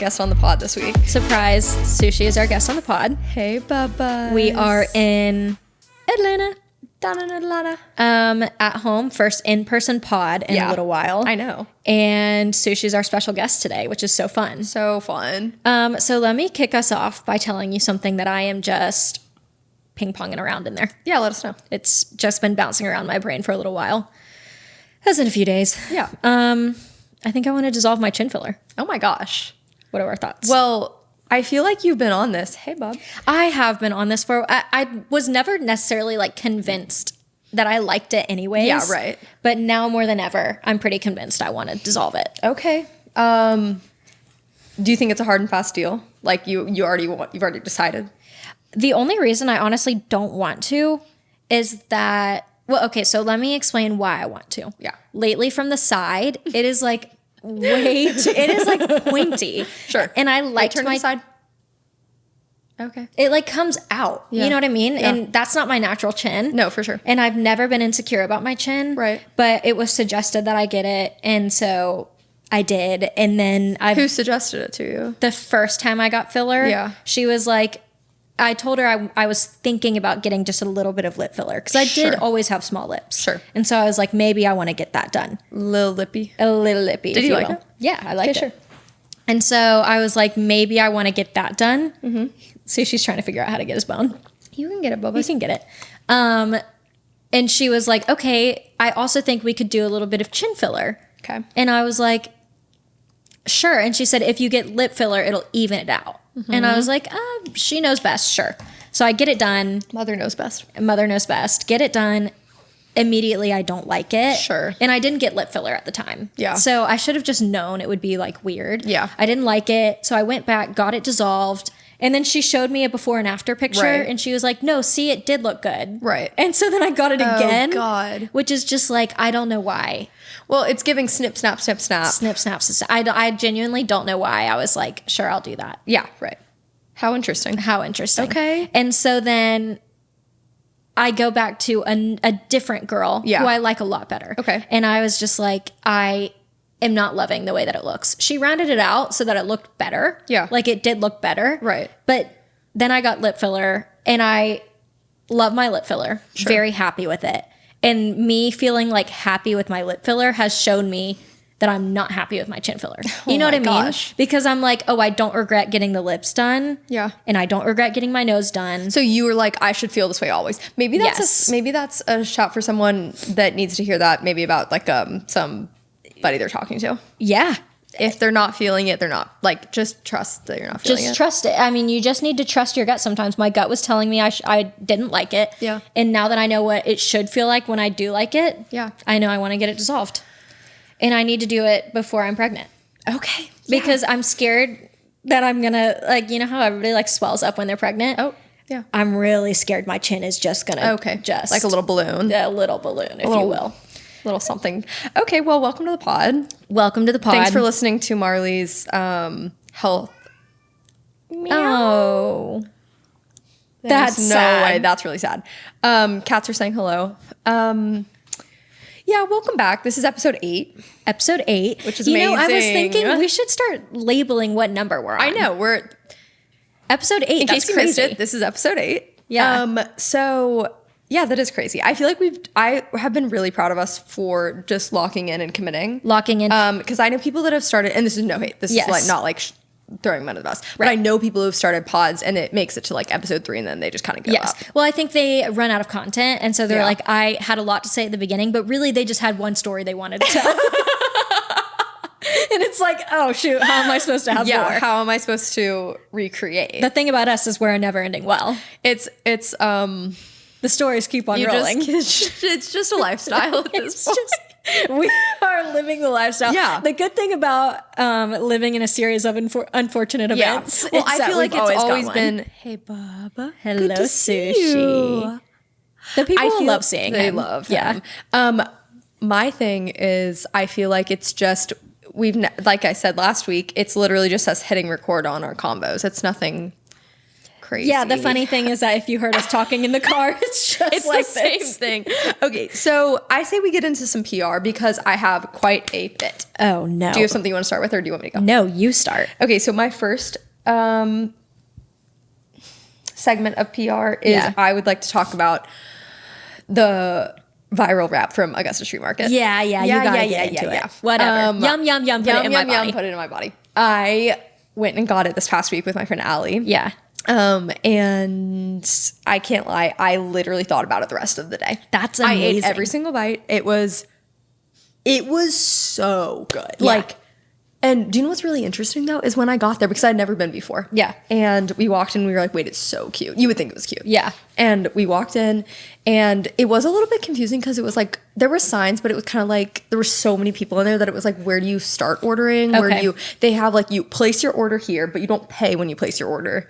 guest on the pod this week. Surprise, Sushi is our guest on the pod. Hey, Bubba. We are in Atlanta. Down in Atlanta. At home, first in-person pod in a little while. I know. And Sushi's our special guest today, which is so fun. So fun. So let me kick us off by telling you something that I am just ping-ponging around in there. Yeah, let us know. It's just been bouncing around my brain for a little while. As in a few days. Yeah. I think I want to dissolve my chin filler. Oh my gosh. What are our thoughts? Well, I feel like you've been on this. Hey, Bob. I have been on this for, I was never necessarily like convinced that I liked it anyways. Yeah, right. But now more than ever, I'm pretty convinced I want to dissolve it. Okay. Do you think it's a hard and fast deal? Like you've already decided? The only reason I honestly don't want to is that, well, okay, so let me explain why I want to. Yeah. Lately from the side, it is like it is like pointy. Sure. And I like turn to the side. Okay. It like comes out. Yeah. You know what I mean? Yeah. And that's not my natural chin. No, for sure. And I've never been insecure about my chin. Right. But it was suggested that I get it. And so I did. And then Who suggested it to you? the first time I got filler, Yeah. she was like, I told her I was thinking about getting just a little bit of lip filler because I did Sure. always have small lips. Sure. And so I was like, maybe I want to get that done. Lil Lippy. A little lippy. Did if you like will. it? Yeah, I liked Okay, it. sure. And so I was like, maybe I want to get that done. Mm-hmm. See, she's trying to figure out how to get his bone. You can get it, Bubba. You can get it. And she was like, okay, I also think we could do a little bit of chin filler. Okay. And I was like, sure. And she said, if you get lip filler, it'll even it out. Mm-hmm. And I was like, she knows best. Sure. So I get it done. Mother knows best. Mother knows best. Get it done. Immediately, I don't like it. Sure. And I didn't get lip filler at the time. Yeah. So I should have just known it would be like weird. Yeah. I didn't like it. So I went back, got it dissolved. And then she showed me a before and after picture. Right. And she was like, no, see, it did look good. Right. And so then I got it again. Oh, God. Which is just like, I don't know why. Well, it's giving snip, snap, snip, snap. Snip, snaps. I genuinely don't know why. I was like, sure, I'll do that. Yeah, right. How interesting. How interesting. Okay. And so then I go back to a different girl Yeah. who I like a lot better. Okay. And I was just like, I am not loving the way that it looks. She rounded it out so that it looked better. Yeah. Like it did look better. Right. But then I got lip filler and I love my lip filler. Sure. Very happy with it. And me feeling like happy with my lip filler has shown me that I'm not happy with my chin filler. You know what I mean? Gosh. Because I'm like, oh, I don't regret getting the lips done. Yeah. And I don't regret getting my nose done. So you were like, I should feel this way always. Maybe that's Yes. a shot for someone that needs to hear that. Maybe about like somebody they're talking to. Yeah. If they're not feeling it, they're not. Like, just trust that you're not feeling Just it. trust it. I mean, you just need to trust your gut sometimes. My gut was telling me I didn't like it. Yeah. And now that I know what it should feel like when I do like it, Yeah. I know I want to get it dissolved. And I need to do it before I'm pregnant. Okay. Because I'm scared that I'm going to, like, you know how everybody like swells up when they're pregnant? Oh, yeah. I'm really scared my chin is just going to Okay. just like a little balloon. a little balloon, if little- you will. Little something. Okay, well, welcome to the pod. Welcome to the pod. Thanks for listening to Marlee's health. Oh. There's That's no sad. way. That's really sad. Cats are saying hello. Yeah, welcome back. This is episode 8. Episode 8. Which is You know, I was amazing. thinking we should start labeling what number we're on. I know. We're Episode 8. in That's case you missed crazy. it, this is episode 8. Yeah. So yeah, that is crazy. I feel like I have been really proud of us for just locking in and committing. Locking in. Because I know people that have started, and this is no hate. This Yes. is like not like throwing them under the bus. But I know people who've started pods and it makes it to like episode 3 and then they just kind of give Yes. up. Well, I think they run out of content. And so they're Yeah. like, I had a lot to say at the beginning, but really they just had one story they wanted to tell. And it's like, oh, shoot, how am I supposed to have Yeah, more? how am I supposed to recreate? The thing about us is we're a never ending well. It's The stories keep on you rolling. just it's just a lifestyle at this It's point. just, we are living the lifestyle. Yeah. The good thing about living in a series of unfortunate events. Well, is I that feel like we've it's got always one. been, hey, Bubba. Hello, good to see Sushi. you." The people I feel love seeing they him. love Yeah. him. My thing is, I feel like it's just like I said last week, it's literally just us hitting record on our combos. It's nothing crazy. Yeah, the funny thing is that if you heard us talking in the car, it's just it's like the same thing. Okay, so I say we get into some PR because I have quite a bit. Oh, no. Do you have something you want to start with, or do you want me to go? No, you start. Okay, so my first segment of PR is I would like to talk about the viral rap from Augusta Street Market. Yeah, you gotta get into it. Whatever. Yum, put it in my body. Put it in my body. I went and got it this past week with my friend Allie. Yeah. And I can't lie, I literally thought about it the rest of the day. That's amazing. I ate every single bite. It was so good. Yeah. Like, and do you know what's really interesting though is when I got there, because I'd never been before. Yeah. And we walked in and we were like, wait, it's so cute. You would think it was cute. Yeah. And we walked in and it was a little bit confusing because it was like, there were signs, but it was kind of like, there were so many people in there that it was like, where do you start ordering? Okay. Where do you, they have like, you place your order here, but you don't pay when you place your order.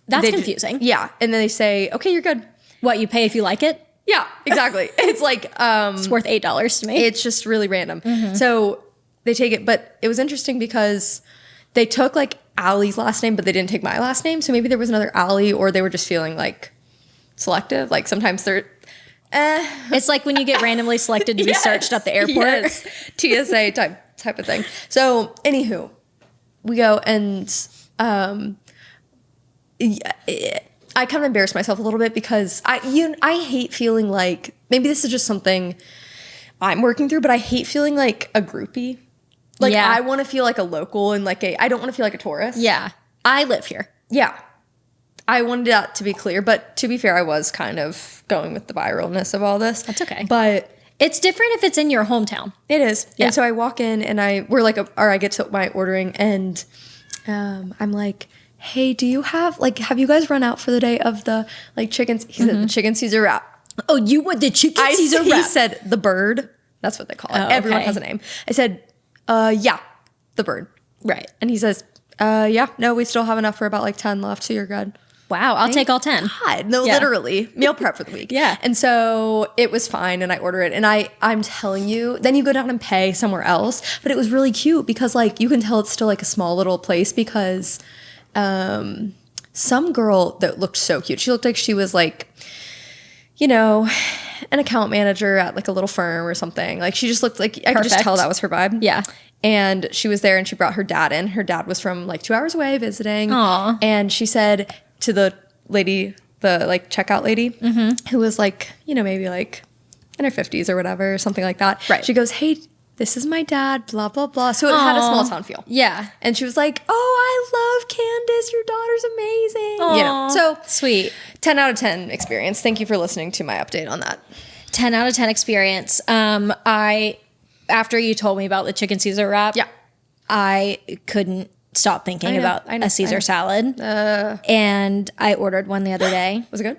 That's confusing. Yeah. And then they say, okay, you're good. What, you pay if you like it? Yeah, exactly. It's like, It's worth $8 to me. it's just really random. So they take it, but it was interesting because they took like Allie's last name, but they didn't take my last name. So maybe there was another Allie, or they were just feeling like selective. Like sometimes they're, It's like when you get randomly selected to be searched at the airport. Yes. TSA type of thing. So anywho, we go and I kind of embarrassed myself a little bit because I hate feeling like, maybe this is just something I'm working through, but I hate feeling like a groupie. Like I want to feel like a local and like I don't want to feel like a tourist. Yeah. I live here. Yeah. I wanted that to be clear, but to be fair, I was kind of going with the viralness of all this. That's okay. But It's different if it's in your hometown. it is. Yeah. And so I walk in and we're like, or I get to my ordering and I'm like, hey, do you have you guys run out for the day of the like chickens? He said the chicken Caesar wrap. Oh, you want the chicken Caesar He wrap? said the bird. That's what they call it. Oh, Everyone okay. has a name. I said, yeah, the bird. Right. And he says, yeah, no, we still have enough for about like 10 left, so you're good. Wow, I'll take all 10. God, no, Yeah. literally meal prep for the week. Yeah. And so it was fine and I order it and I'm telling you, then you go down and pay somewhere else. But it was really cute because like you can tell it's still like a small little place because some girl that looked so cute. She looked like she was like, you know, an account manager at like a little firm or something. Like she just looked like, I could just Perfect. tell that was her vibe. Yeah. And she was there and she brought her dad in. Her dad was from like 2 hours away visiting. Aw. And she said to the lady, the like checkout lady, who was like, you know, maybe like in her 50s or whatever, something like that. Right. She goes, hey, this is my dad, blah, blah, blah. So it had a small town feel. Yeah. And she was like, oh, I love Candace. Your daughter's amazing. You know, Aw, so sweet. 10 out of 10 experience. Thank you for listening to my update on that. 10 out of 10 experience. After you told me about the chicken Caesar wrap, Yeah. I couldn't stop thinking about a Caesar salad. And I ordered one the other day. Was it good?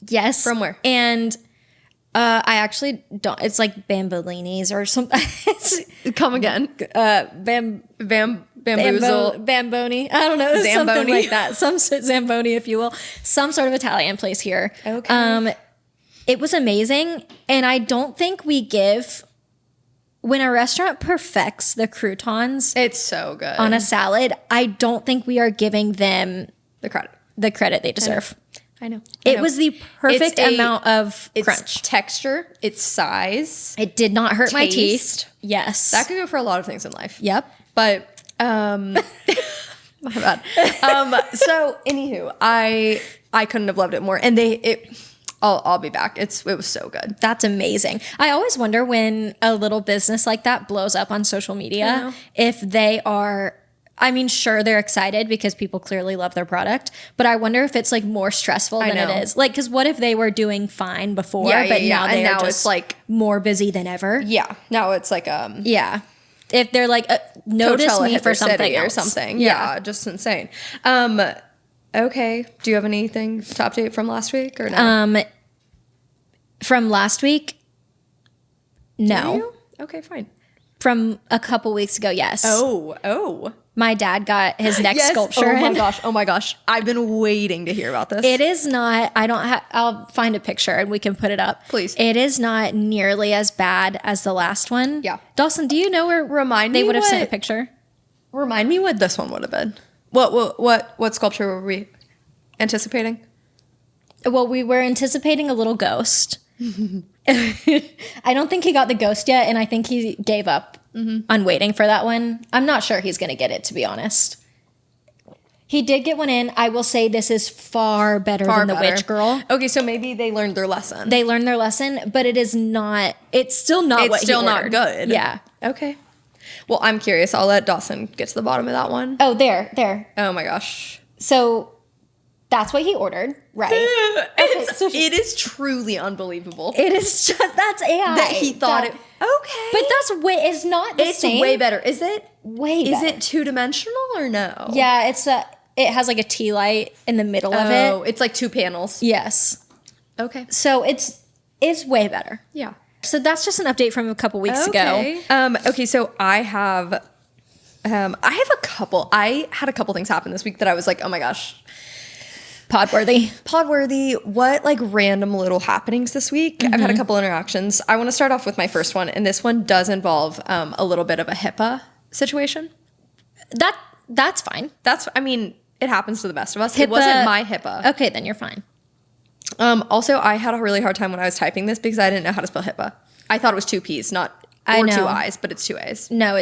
Yes. From where? And I actually don't, it's like Bambolinis or something. It's Come again. Bamboozle. Bamboni. I don't know. It's something Zamboni. like that. Some Zamboni, if you will. Some sort of Italian place here. Okay. It was amazing. And I don't think we give, when a restaurant perfects the croutons It's so good. on a salad, I don't think we are giving them the credit. the credit they deserve. I know. It was the perfect amount of It's crunch. texture, its size. It did not hurt my Taste. teeth. Yes. That could go for a lot of things in life. Yep. But my bad. So anywho, I couldn't have loved it more. And I'll be back. It was so good. That's amazing. I always wonder when a little business like that blows up on social I media, know. if they are, I mean, sure, they're excited because people clearly love their product, but I wonder if it's like more stressful than know. it is. Like, because what if they were doing fine before, Yeah, but yeah, now yeah. they And are now just it's like, more busy than ever? yeah. Now it's like Yeah. If they're like, notice Coachella me hit for their something city or else. something. Yeah, just insane. Okay. Do you have anything to update from last week or no? From last week, no. Do you? Okay, fine. From a couple weeks ago, yes. Oh. My dad got his next Yes. sculpture in. Oh my gosh. I've been waiting to hear about this. It is not, I'll find a picture and we can put it up. Please. It is not nearly as bad as the last one. Yeah. Dawson, do you know where Remind they me would have sent a what- picture? Remind me what this one would have been. What sculpture were we? anticipating? Well, we were anticipating a little ghost. I don't think he got the ghost yet, and I think he gave up on waiting for that one. I'm not sure he's going to get it, to be honest. He did get one in. I will say this is far better than the witch girl. Okay, so maybe they learned their lesson. They learned their lesson, but it is not. It's still not. It's still not good. Yeah. Okay. Well, I'm curious. I'll let Dawson get to the bottom of that one. Oh, there. Oh my gosh. So that's what he ordered, right? It is truly unbelievable. It is just that's AI that he thought it. Okay, but that's way. It's not the same. It's way better. Is it way? Is it 2-dimensional or no? Yeah, it has like a tea light in the middle of it. Oh, it's like 2 panels. Yes. Okay. So it's way better. Yeah. So that's just an update from a couple weeks ago. Okay, so I have a couple. I had a couple things happen this week that I was like, oh my gosh. Podworthy. What like random little happenings this week? I've had a couple interactions. I want to start off with my first one, and this one does involve a little bit of a HIPAA situation. That's fine. It happens to the best of us. It wasn't my HIPAA. Okay, then you're fine. Also, I had a really hard time when I was typing this because I didn't know how to spell HIPAA. I thought it was 2 P's, not 2 I's, but it's 2 A's. No,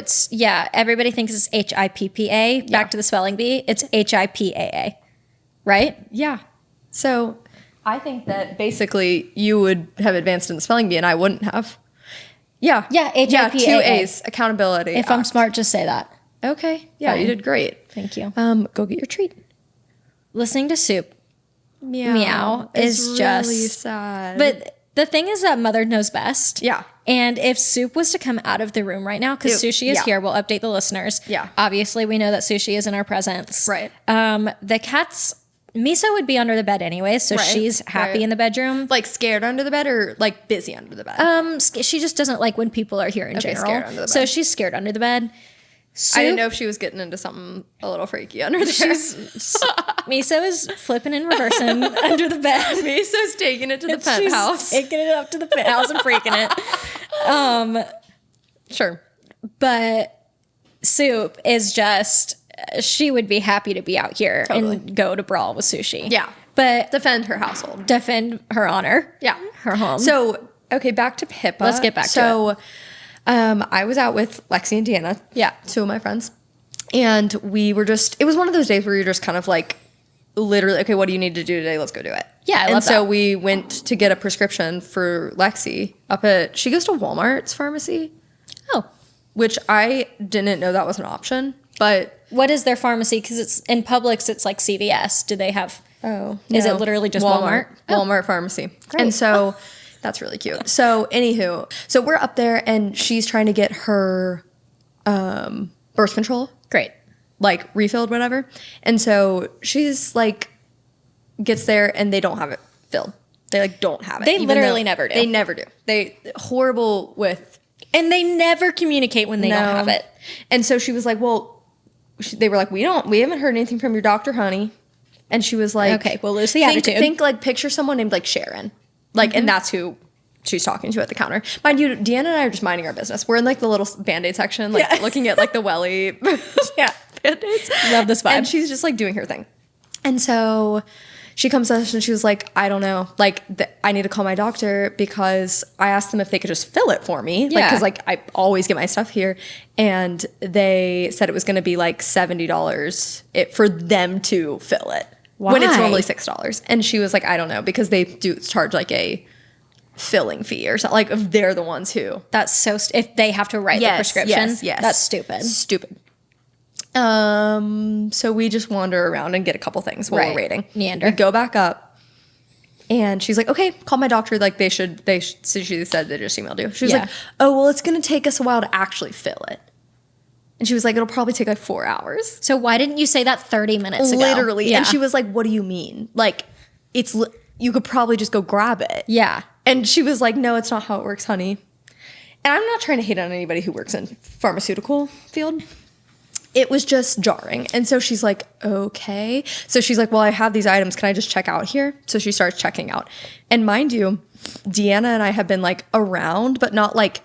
everybody thinks it's HIPPA. Back to the spelling bee. It's HIPAA. Right? Yeah. So I think that basically you would have advanced in the spelling bee and I wouldn't have. Yeah. Yeah, HIPAA. Yeah, 2 A's, accountability. If I'm smart, just say that. Okay. Yeah, you did great. Thank you. Go get your treat. Listening to Soup meow is really just sad. But the thing is that Mother knows best. Yeah. And if Soup was to come out of the room right now, because Sushi is here, we'll update the listeners. Yeah. Obviously, we know that Sushi is in our presence. Right. The cat's Miso would be under the bed anyways, so she's happy in the bedroom. Like scared under the bed or like busy under the bed? She just doesn't like when people are here in general. Scared under the bed. So she's scared under the bed. I didn't know if she was getting into something a little freaky under there. Miso is flipping and reversing under the bed. Miso's taking it to the penthouse. She's taking it up to the penthouse and freaking it. Sure. But Soup is just, she would be happy to be out here and go to brawl with Sushi. Yeah. But defend her household. Defend her honor. Yeah. Her home. So, okay, back to Pippa. Let's get back to it. I was out with Lexi and Deanna. Yeah. 2 of my friends. And we were just, it was one of those days where you're just kind of like, literally, okay, what do you need to do today? Let's go do it. Yeah, I love And so we went to get a prescription for Lexi she goes to Walmart's pharmacy. Oh. Which I didn't know that was an option, but. What is their pharmacy? Because it's in Publix, it's like CVS. Do they have? Oh. Is it literally just Walmart? Walmart pharmacy. Great. And so that's really cute. So anywho, so we're up there and she's trying to get her birth control. Great. Like refilled, whatever. And so she's like, gets there and they don't have it filled. They like don't have it. They literally never do. They never do. They horrible with. And they never communicate when they don't have it. And so she was like, well, they were like, we haven't heard anything from your doctor, honey. And she was like, okay, we'll lose the attitude. Think like picture someone named like Sharon. Like, and that's who she's talking to at the counter. Mind you, Deanna and I are just minding our business. We're in like the little Band-Aid section, like looking at like the welly Band-Aids. Love this vibe. And she's just like doing her thing. And so she comes to us and she was like, I don't know. Like, I need to call my doctor because I asked them if they could just fill it for me. Like, because like I always get my stuff here. And they said it was going to be like $70 for them to fill it. Why? When it's normally $6. And she was like, I don't know, because they do charge like a filling fee or something. Like if they're the ones who. That's so, if they have to write the prescription. Yes. That's stupid. Stupid. So we just wander around and get a couple things while we're waiting. Neander. We go back up and she's like, okay, call my doctor. Like she said they just emailed you. She was like, oh, well, it's going to take us a while to actually fill it. And she was like, it'll probably take like 4 hours. So why didn't you say that 30 minutes ago? Literally. Yeah. And she was like, what do you mean? Like you could probably just go grab it. Yeah. And she was like, no, it's not how it works, honey. And I'm not trying to hate on anybody who works in pharmaceutical field. It was just jarring. And so she's like, okay. So she's like, well, I have these items. Can I just check out here? So she starts checking out. And mind you, Deanna and I have been like around, but not like,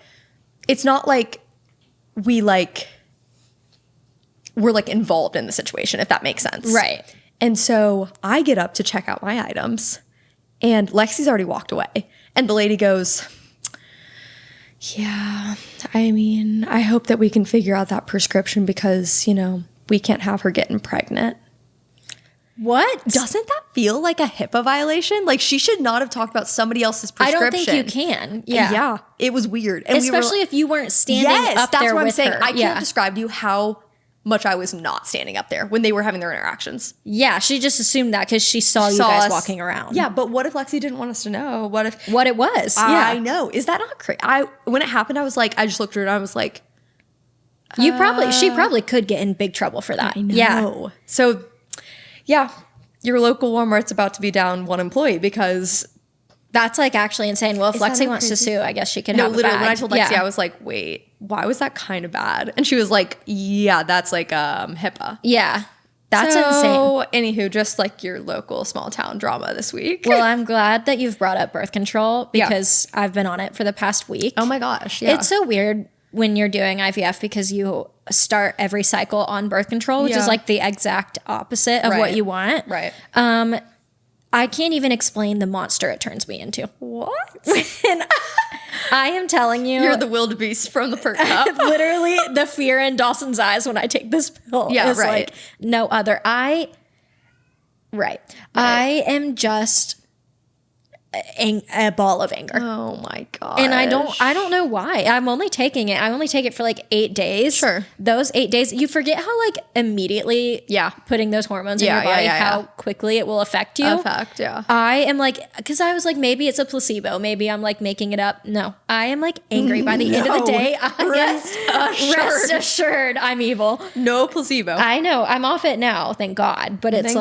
it's not like we're like involved in the situation, if that makes sense. Right. And so I get up to check out my items, and Lexi's already walked away. And the lady goes, yeah, I mean, I hope that we can figure out that prescription because, you know, we can't have her getting pregnant. What? Doesn't that feel like a HIPAA violation? Like, she should not have talked about somebody else's prescription. I don't think you can. Yeah. Yeah. It was weird. And especially if you weren't standing up there with her. I can't describe to you how much I was not standing up there when they were having their interactions. Yeah, she just assumed that because she saw you guys walking around. Yeah, but what if Lexi didn't want us to know? What it was? I know. Is that not crazy? When it happened, I was like, I just looked at her and I was like, she probably could get in big trouble for that. I know. Yeah. So, yeah, your local Walmart's about to be down one employee because that's like actually insane. Well, if Lexi wants to sue, I guess she can have literally, a bag. when I told Lexi, I was like, wait, why was that kind of bad? And she was like, yeah, that's like HIPAA. Yeah. That's insane. So, anywho, just like your local small town drama this week. Well, I'm glad that you've brought up birth control because I've been on it for the past week. Oh my gosh. Yeah. It's so weird when you're doing IVF because you start every cycle on birth control, which is like the exact opposite of what you want. Right. I can't even explain the monster it turns me into. What? And I am telling you. You're the wildebeest from the perk cup. Literally, the fear in Dawson's eyes when I take this pill is like no other. I am just a ball of anger. Oh my god! And I don't know why. I'm only taking it. I only take it for like 8 days. Sure. Those 8 days, you forget how like immediately putting those hormones in your body, how quickly it will affect you. I am like, because I was like, maybe it's a placebo. Maybe I'm like making it up. No, I am like angry by the end of the day. Rest assured, I'm evil. No placebo. I know. I'm off it now, thank God. But it's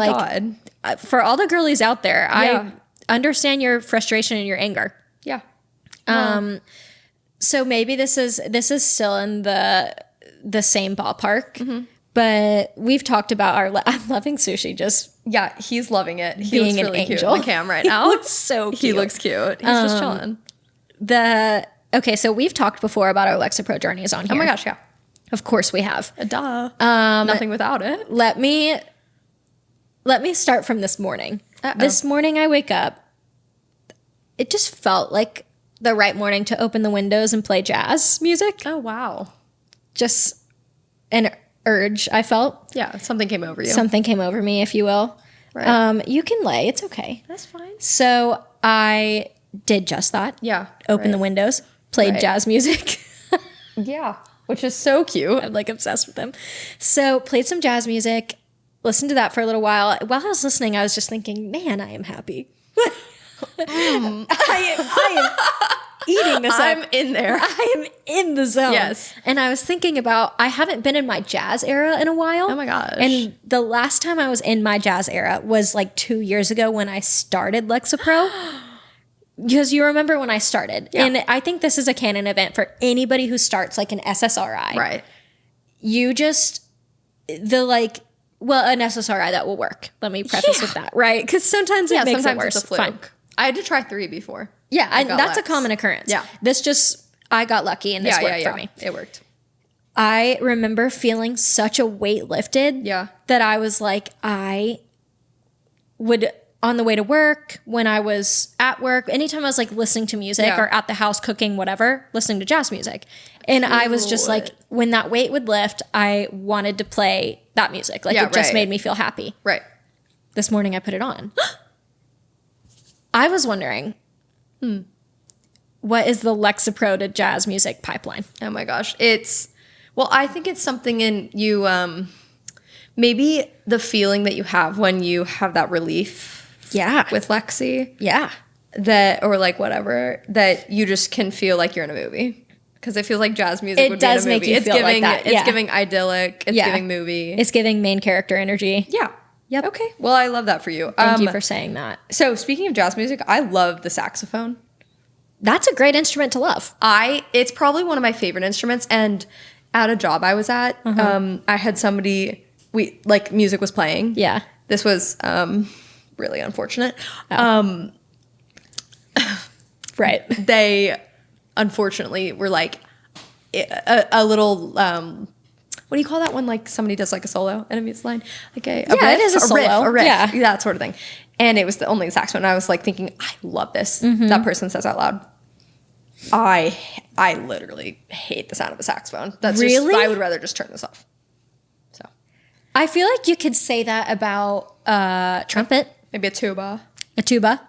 for all the girlies out there, I understand your frustration and your anger. Yeah. So maybe this is still in the same ballpark, but we've talked about I'm loving Sushi. He's loving it. He being looks really angel. cute on the cam right now. He looks so cute. He looks cute. He's just chilling. Okay, so we've talked before about our Lexapro journeys on here. Oh my gosh, yeah. Of course we have. Duh. Nothing without it. Let me start from this morning. Uh-oh. This morning I wake up. It just felt like the right morning to open the windows and play jazz music. Oh, wow. Just an urge I felt. Yeah, something came over you. Something came over me, if you will. Right. You can lay. It's okay. That's fine. So I did just that. Yeah. Opened the windows, played jazz music. Yeah. Which is so cute. I'm like obsessed with them. So played some jazz music, listened to that for a little while. While I was listening, I was just thinking, man, I am happy. I am eating this I'm in there. I am in the zone. Yes. And I was thinking about, I haven't been in my jazz era in a while. Oh my gosh. And the last time I was in my jazz era was like 2 years ago when I started Lexapro. Because you remember when I started. Yeah. And I think this is a canon event for anybody who starts like an SSRI. Right. You just, an SSRI that will work. Let me preface with that, right? Because sometimes it makes it worse. It's a fluke. Fine. I had to try 3 before. Yeah, that's a common occurrence. Yeah. I got lucky and this worked for me. It worked. I remember feeling such a weight lifted that I was like, I would, on the way to work, when I was at work, anytime I was like listening to music or at the house cooking, whatever, listening to jazz music. And I was just like, when that weight would lift, I wanted to play that music. Like it just made me feel happy. Right. This morning I put it on. I was wondering, what is the Lexapro to jazz music pipeline? Oh my gosh. I think it's something in you, maybe the feeling that you have when you have that relief with Lexi. Yeah. Or like whatever, that you just can feel like you're in a movie. Because it feels like jazz music would be in a movie. Make you feel like that. It's giving idyllic. It's giving movie. It's giving main character energy. Yeah. Yep. Okay. Well, I love that for you. Thank you for saying that. So speaking of jazz music, I love the saxophone. That's a great instrument to love. It's probably one of my favorite instruments. And at a job I was at, I had somebody, music was playing. Yeah. This was really unfortunate. Right. They unfortunately were like a little what do you call that when like somebody does like a solo and a music line? Like a Yeah, riff? it is a solo. A riff, Yeah. that sort of thing. And it was only the saxophone. And I was like thinking, I love this. That person says out loud, I literally hate the sound of a saxophone. That's Really? I would rather just turn this off. So I feel like you could say that about trumpet, maybe a tuba. a tuba.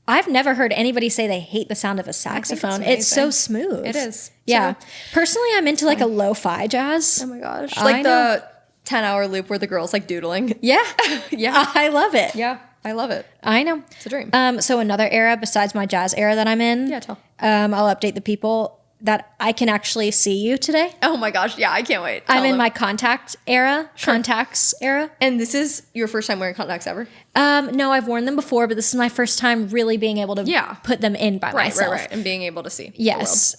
I've never heard anybody say they hate the sound of a saxophone. It's so smooth. It is. Yeah. So, Personally, I'm into like a lo-fi jazz. oh my gosh. I Like know. the 10-hour loop where the girl's like doodling. Yeah. Yeah. I love it. Yeah. I love it. I know. It's a dream. So another era besides my jazz era that I'm in. Yeah, tell. I'll update the people that I can actually see you today. Oh my gosh. Yeah, I can't wait. I'm Tell in them. my contacts era. And this is your first time wearing contacts ever? No, I've worn them before, but this is my first time really being able to put them in by myself. Right. And being able to see. Yes.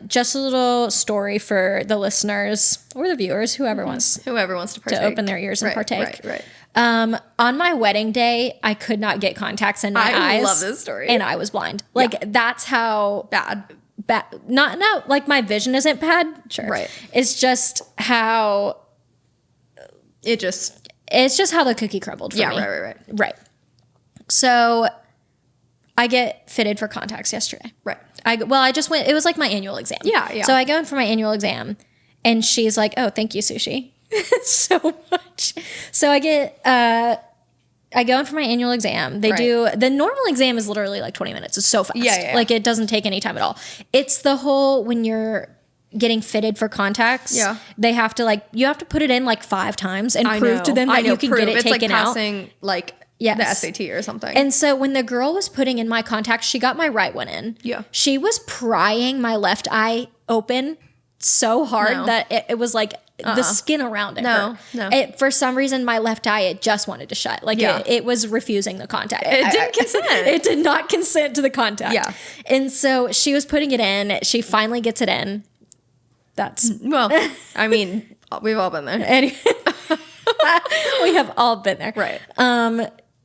Just a little story for the listeners or the viewers, whoever wants Whoever wants to partake. to open their ears and partake. Right. On my wedding day, I could not get contacts in my eyes. I love this story. And I was blind. Like that's how Bad. not like my vision isn't bad. Sure. Right. It's just how It's just how the cookie crumbled for me. Right. So I get fitted for contacts yesterday. Right. I just went, it was like my annual exam. Yeah. So I go in for my annual exam and she's like, oh, thank you, Sushi. So much. So I go in for my annual exam. They do, the normal exam is literally like 20 minutes. It's so fast. Yeah. Like it doesn't take any time at all. It's the whole, when you're getting fitted for contacts, they have to like, you have to put it in like 5 times and prove to them that you can get it it's taken like out. passing like Yes. the SAT or something. And so when the girl was putting in my contacts, she got my right one in. Yeah. She was prying my left eye open so hard that it was like the skin around it. No. For some reason, my left eye, it just wanted to shut. Like it was refusing the contact. It didn't consent. It did not consent to the contact. Yeah. And so she was putting it in. She finally gets it in. That's well, I mean, we've all been there. Anyway, we have all been there. Right.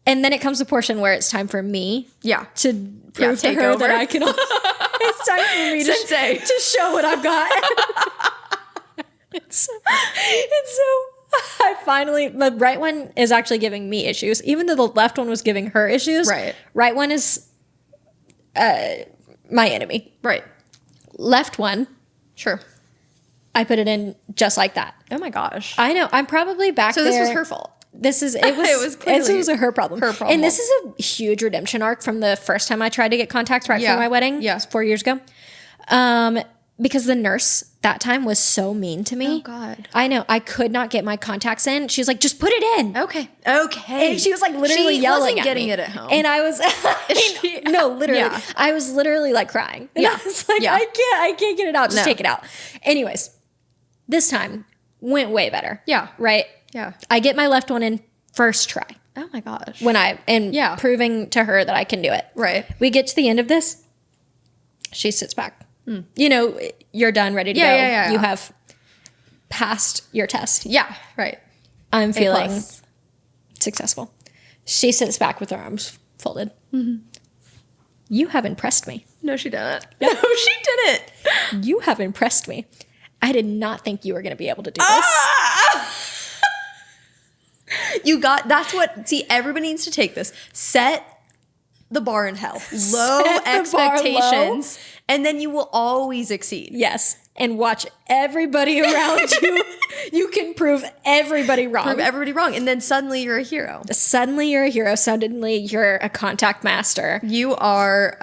And then it comes the portion where it's time for me to prove to take her over. that I can. It's time for me to show what I've got. So I finally, the right one is actually giving me issues, even though the left one was giving her issues. Right one is my enemy. Right. Left one, Sure. I put it in just like that. Oh my gosh. I know. I'm probably back there. So this was her fault. It was clearly it was her problem. her problem. And this is a huge redemption arc from the first time I tried to get contacts right for my wedding. Yeah. 4 years ago. Because the nurse that time was so mean to me. Oh God. I know. I could not get my contacts in. She was like, just put it in. Okay. And she was like literally she yelling wasn't at getting me. it at home. And I was no, literally. Yeah. I was literally like crying. And Yeah. I was like, Yeah. I can't get it out. Just No. take it out. Anyways, this time went way better. Yeah. Right? Yeah. I get my left one in first try. Oh my gosh. Proving to her that I can do it. Right. We get to the end of this. She sits back. You know, you're done, ready to go. Yeah. You have passed your test. Yeah. Right. I'm feeling A+. successful. She sits back with her arms folded. You have impressed me. No, she didn't. No, she didn't. You have impressed me. I did not think you were going to be able to do this. See, everybody needs to take this. Set the bar in hell. Low Set the bar expectations, and then you will always exceed. Yes. And watch everybody around you. You can prove everybody wrong. Prove everybody wrong, and then suddenly you're a hero. Suddenly you're a hero. Suddenly you're a contact master. You are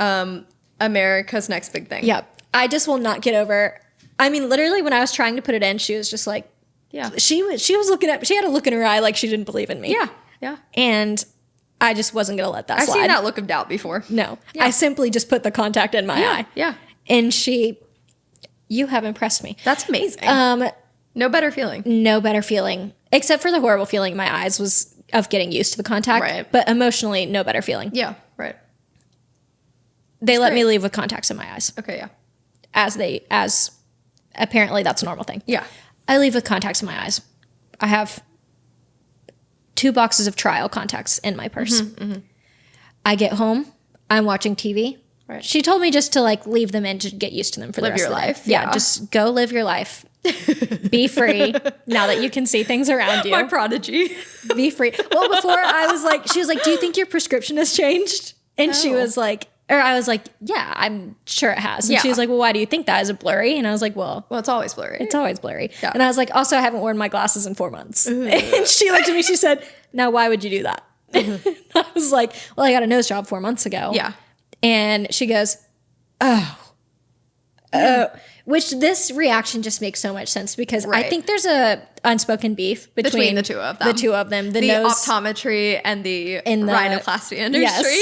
America's next big thing. Yep. I just will not get over. I mean, literally, when I was trying to put it in, she was just like, Yeah. She was looking at. She had a look in her eye like she didn't believe in me. Yeah. And I just wasn't gonna let that I've slide. seen that look of doubt before. No. Yeah. I simply just put the contact in my eye. Yeah. And you have impressed me. That's amazing. No better feeling. No better feeling, except for the horrible feeling in my eyes was of getting used to the contact. Right. But emotionally, no better feeling. Yeah. Right. They let great. me leave with contacts in my eyes. Okay. Yeah. As apparently that's a normal thing. Yeah. I leave with contacts in my eyes. I have 2 boxes of trial contacts in my purse. I get home. I'm watching TV. Right. She told me just to like leave them in to get used to them for the Live rest your of the life. day. Yeah, Yeah. just go live your life. Be free now that you can see things around you. My prodigy. Be free. Well, before I was like, she was like, do you think your prescription has changed? And she was like, or I was like, yeah, I'm sure it has. And she was like, well, why do you think that? Is it blurry? And I was like, well, it's always blurry. It's always blurry. Yeah. And I was like, also, I haven't worn my glasses in 4 months. And she looked at me, she said, now why would you do that? I was like, well, I got a nose job 4 months ago. Yeah. And she goes, which this reaction just makes so much sense because I think there's a unspoken beef between the two of them. The nose, optometry and the rhinoplasty industry.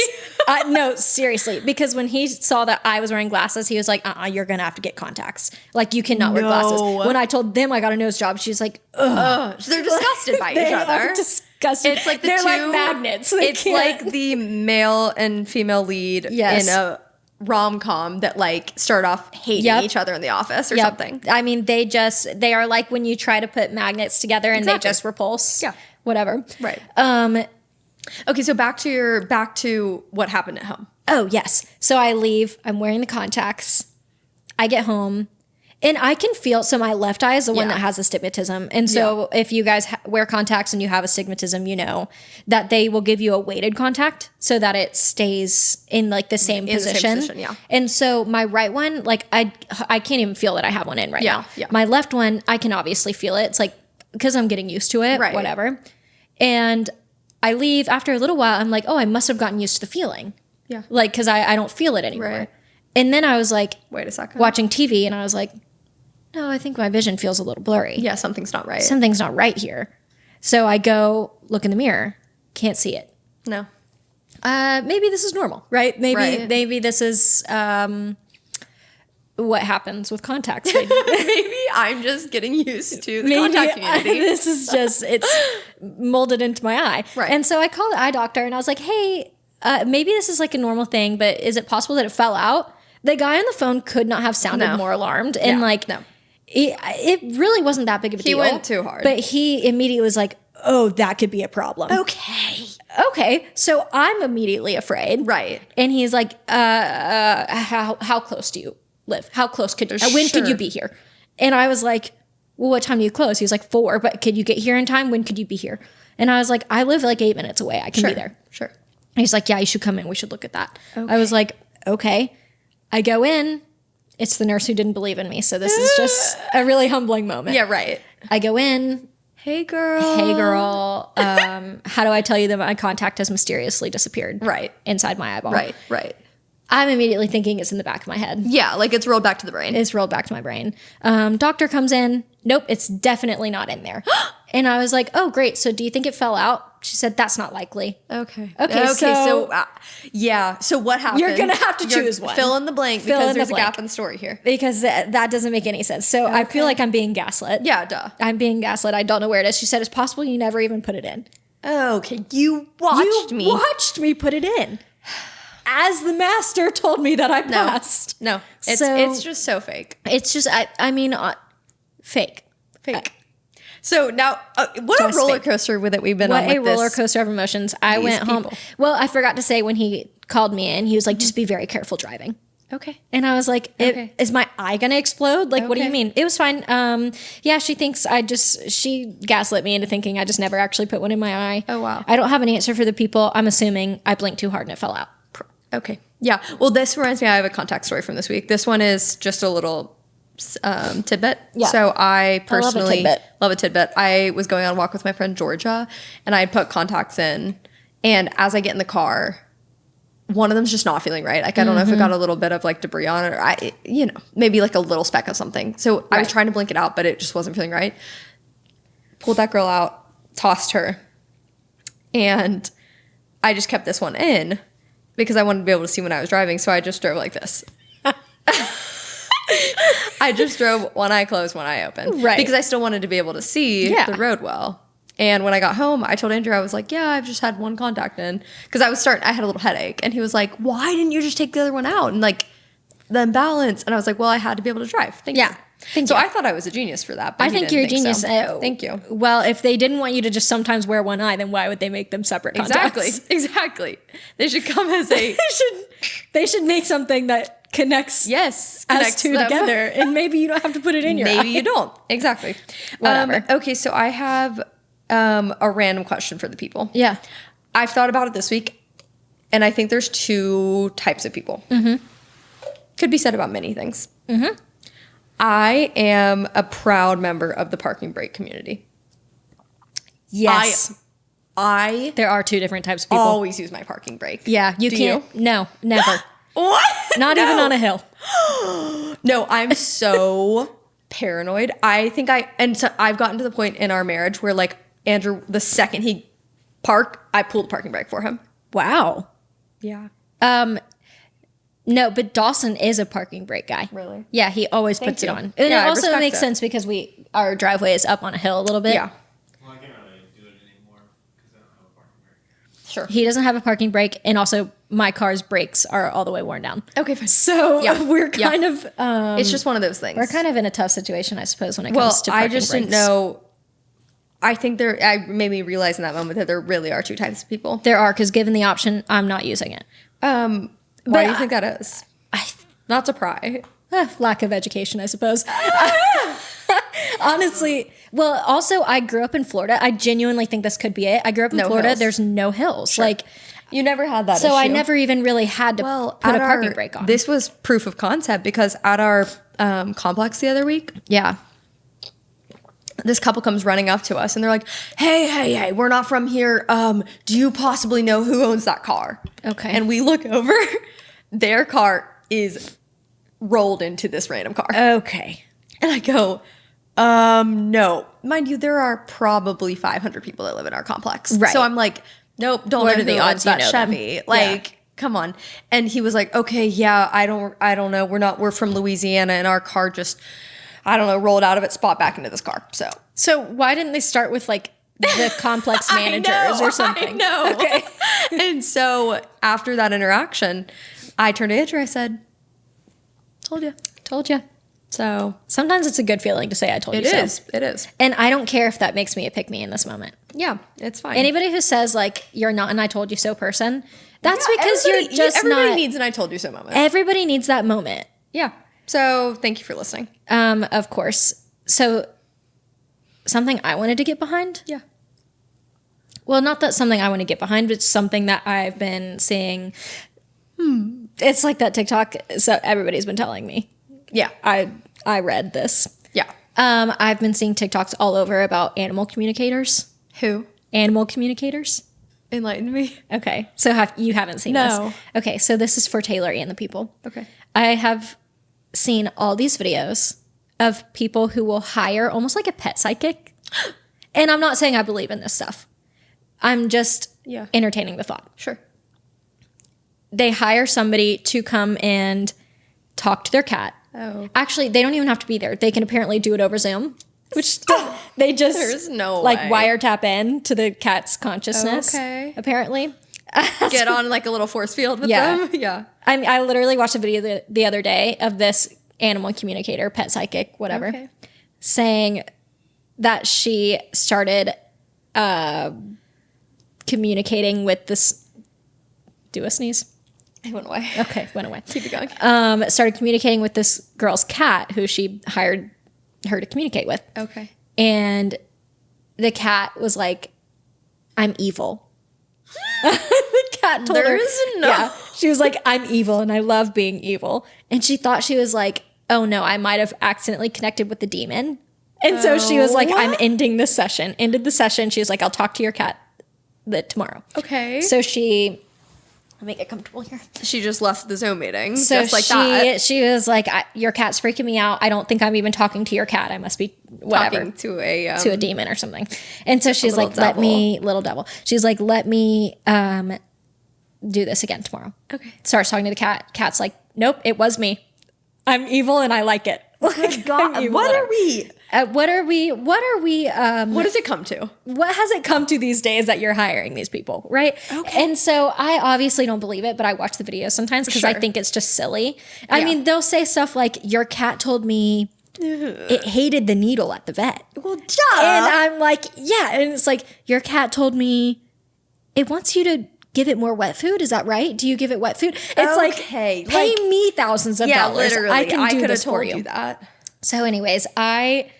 Yes. No, seriously. Because when he saw that I was wearing glasses, he was like, you're going to have to get contacts. Like, you cannot wear glasses. When I told them I got a nose job, she's like, ugh. They're disgusted by each other. They're disgusted. It's like they're like magnets. It's like the male and female lead in a rom-com that like start off hating each other in the office or something. I mean, they are like when you try to put magnets together and they just repulse. Yeah. Whatever. Right. Okay, so back to what happened at home. Oh, yes. So I leave. I'm wearing the contacts. I get home. And I can feel, so my left eye is the one that has astigmatism. And so if you guys wear contacts and you have astigmatism, you know that they will give you a weighted contact so that it stays in like the same position. And so my right one, like I can't even feel that I have one in right now. Yeah. My left one, I can obviously feel it. It's like, because I'm getting used to it, whatever. And I leave after a little while. I'm like, oh, I must have gotten used to the feeling. Yeah. Like, because I don't feel it anymore. Right. And then I was like, wait a second, watching TV and I was like, no, I think my vision feels a little blurry. Yeah, something's not right. Something's not right here. So I go look in the mirror. Can't see it. No. Maybe this is normal, right? Maybe this is what happens with contacts. Maybe I'm just getting used to the contact community. This is just, it's molded into my eye. Right. And so I called the eye doctor and I was like, hey, maybe this is like a normal thing, but is it possible that it fell out? The guy on the phone could not have sounded more alarmed. And it really wasn't that big of a deal. He went too hard. But he immediately was like, oh, that could be a problem. Okay. So I'm immediately afraid. Right. And he's like, how close do you live? How close when could you be here? And I was like, well, what time do you close? He was like 4, but could you get here in time? When could you be here? And I was like, I live like 8 minutes away. I can be there. Sure. And he's like, yeah, you should come in. We should look at that. Okay. I was like, okay. I go in. It's the nurse who didn't believe in me. So this is just a really humbling moment. Yeah, right. I go in. Hey, girl. How do I tell you that my contact has mysteriously disappeared? Right. Inside my eyeball. Right. I'm immediately thinking it's in the back of my head. Yeah, like it's rolled back to the brain. It's rolled back to my brain. Doctor comes in. Nope, it's definitely not in there. And I was like, oh, great. So do you think it fell out? She said, that's not likely. Okay. So what happened? You're going to have to choose one. Fill in the blank because there's a gap in the story here. Because that doesn't make any sense. So I feel like I'm being gaslit. Yeah, duh. I'm being gaslit. I don't know where it is. She said, it's possible you never even put it in. Okay. You watched me put it in. As the master told me that I passed. No. It's just so fake. It's just, fake. So now, what a roller coaster that we've been on with this. What a roller coaster of emotions. I went home. Well, I forgot to say when he called me in, he was like, just be very careful driving. Okay. And I was like, is my eye going to explode? Like, what do you mean? It was fine. Yeah, she thinks she gaslit me into thinking I just never actually put one in my eye. Oh, wow. I don't have an answer for the people. I'm assuming I blinked too hard and it fell out. Okay. Yeah. Well, this reminds me, I have a contact story from this week. This one is just a little tidbit. Yeah. So I personally love a tidbit. I was going on a walk with my friend Georgia and I had put contacts in. And as I get in the car, one of them's just not feeling right. Like, I don't know if it got a little bit of like debris on it or maybe like a little speck of something. So I was trying to blink it out, but it just wasn't feeling right. Pulled that girl out, tossed her. And I just kept this one in because I wanted to be able to see when I was driving. So I just drove like this. I just drove one eye closed, one eye open. Right. Because I still wanted to be able to see the road well. And when I got home, I told Andrew, I was like, yeah, I've just had one contact in. Because I had a little headache. And he was like, why didn't you just take the other one out? And like, the imbalance. And I was like, well, I had to be able to drive. Thank you. So I thought I was a genius for that. But I think you're a genius. So. Thank you. Well, if they didn't want you to just sometimes wear one eye, then why would they make them separate contacts? Exactly. They should come as a... they should make something that connects Yes. us Connects two them. together. And maybe you don't have to put it in your Maybe eye. you don't. Exactly. Whatever. Okay, so I have a random question for the people. Yeah. I've thought about it this week, and I think there's two types of people. Could be said about many things. I am a proud member of the parking brake community. Yes. I There are two different types of people. always use my parking brake. Yeah, you Do can't. No, never. What? Not even on a hill. No, I'm so paranoid. So I've gotten to the point in our marriage where like Andrew, the second he park, I pull the parking brake for him. Wow. Yeah. No, but Dawson is a parking brake guy. Really? Yeah, he always puts you. it on. And Yeah, it I also respect makes it. sense because our driveway is up on a hill a little bit. Yeah. Well, I can't really do it anymore because I don't have a parking brake. Sure. He doesn't have a parking brake, and also my car's brakes are all the way worn down. Okay, fine. So Yeah. we're Yeah. kind of It's just one of those things. we're kind of in a tough situation, I suppose, when it well, comes to parking I just brakes. didn't know. I think I made me realize in that moment that there really are two types of people. There are, because given the option, I'm not using it. Why But do you think that is? Not to pry. Lack of education, I suppose. Honestly, well, also I grew up in Florida. I genuinely think this could be it. I grew up in No Florida. hills. There's no hills. Like, You never had that so issue. I never even really had to put a parking brake on. This was proof of concept because at our complex the other week, Yeah. this couple comes running up to us and they're like, hey, we're not from here. Do you possibly know who owns that car? Okay. And we look over, their car is rolled into this random car. Okay. And I go, no. Mind you, there are probably 500 people that live in our complex. Right. So I'm like, nope, don't What know are the who odds owns you that know them? Chevy. Like, come on. And he was like, okay, yeah, I don't know. We're from Louisiana and our car just, I don't know, rolled out of its spot back into this car. So why didn't they start with like the complex managers or something? I know. Okay. And so after that interaction, I turned to Andrew, I said, told you. Told you. So Sometimes it's a good feeling to say I told you so. It is. And I don't care if that makes me a pick me in this moment. Yeah, it's fine. Anybody who says like you're not an I told you so person, that's Yeah, because you're just everybody not. needs an I told you so moment. Everybody needs that moment. Yeah. So thank you for listening. Of course. So something I wanted to get behind. Yeah. Well, not that something I want to get behind, but it's something that I've been seeing. It's like that TikTok. So everybody's been telling me. Yeah. I read this. Yeah. I've been seeing TikToks all over about animal communicators. Who? Animal communicators. Enlighten me. Okay, so you haven't seen No. this? Okay, so this is for Taylor and the people. Okay. I have seen all these videos of people who will hire almost like a pet psychic. And I'm not saying I believe in this stuff. I'm just Yeah. entertaining the thought. Sure. They hire somebody to come and talk to their cat. Oh. Actually, they don't even have to be there. They can apparently do it over Zoom, which they just There's no like way. wiretap in to the cat's consciousness. Okay. Apparently. Get on like a little force field with Yeah. them. Yeah. I literally watched a video the other day of this animal communicator, pet psychic, whatever, Okay. saying that she started communicating with this. Do a sneeze. It went away. Okay, went away. Keep it going. Started communicating with this girl's cat who she hired her to communicate with. Okay. And the cat was like, I'm evil. The cat told her. There's no- Yeah. She was like, I'm evil and I love being evil. And she thought she was like, oh no, I might have accidentally connected with the demon. And so she was like, I'm ending this session. Ended the session. She was like, I'll talk to your cat tomorrow. Okay. So she, let me get comfortable here. She just left the Zoom meeting. So just like that. she was like, your cat's freaking me out. I don't think I'm even talking to your cat. I must be whatever. Talking to a To a demon or something. And so she's little like, devil. little devil. She's like, let me do this again tomorrow. Okay. Starts talking to the cat. Cat's like, nope, it was me. I'm evil and I like it. Like, God, I'm evil. what are we? What are we? What does it come to? What has it come to these days that you're hiring these people, right? Okay. And so I obviously don't believe it, but I watch the videos sometimes because I Sure. think it's just silly. I Yeah. mean, they'll say stuff like, your cat told me it hated the needle at the vet. Well, And I'm like, yeah. And it's like, your cat told me it wants you to give it more wet food? Is that right? Do you give it wet food? It's like, pay me thousands of dollars. Literally. I can do this told for you. That. So anyways, I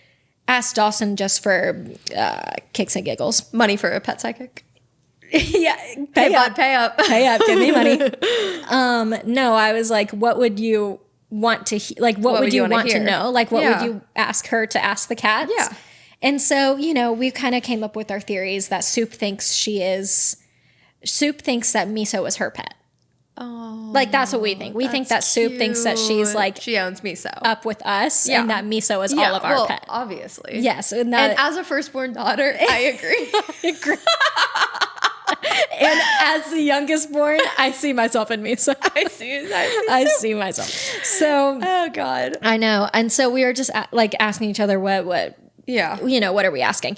asked Dawson just for kicks and giggles. Money for a pet psychic. Yeah. Pay up. Pay up. Give me money. No, I was like, what would you want to, what would you want to know? Like, what would you ask her to ask the cats? Yeah. And so, we kind of came up with our theories that Soup thinks that Miso is her pet. Oh, like, that's what we think. We think that Soup thinks that she's like, she owns Miso up with us, and that Miso is all of our pet. Obviously. Yes. And as a firstborn daughter, I agree. I agree. And as the youngest born, I see myself in Miso. I see myself. So, oh God, I know. And so we were just asking each other what are we asking?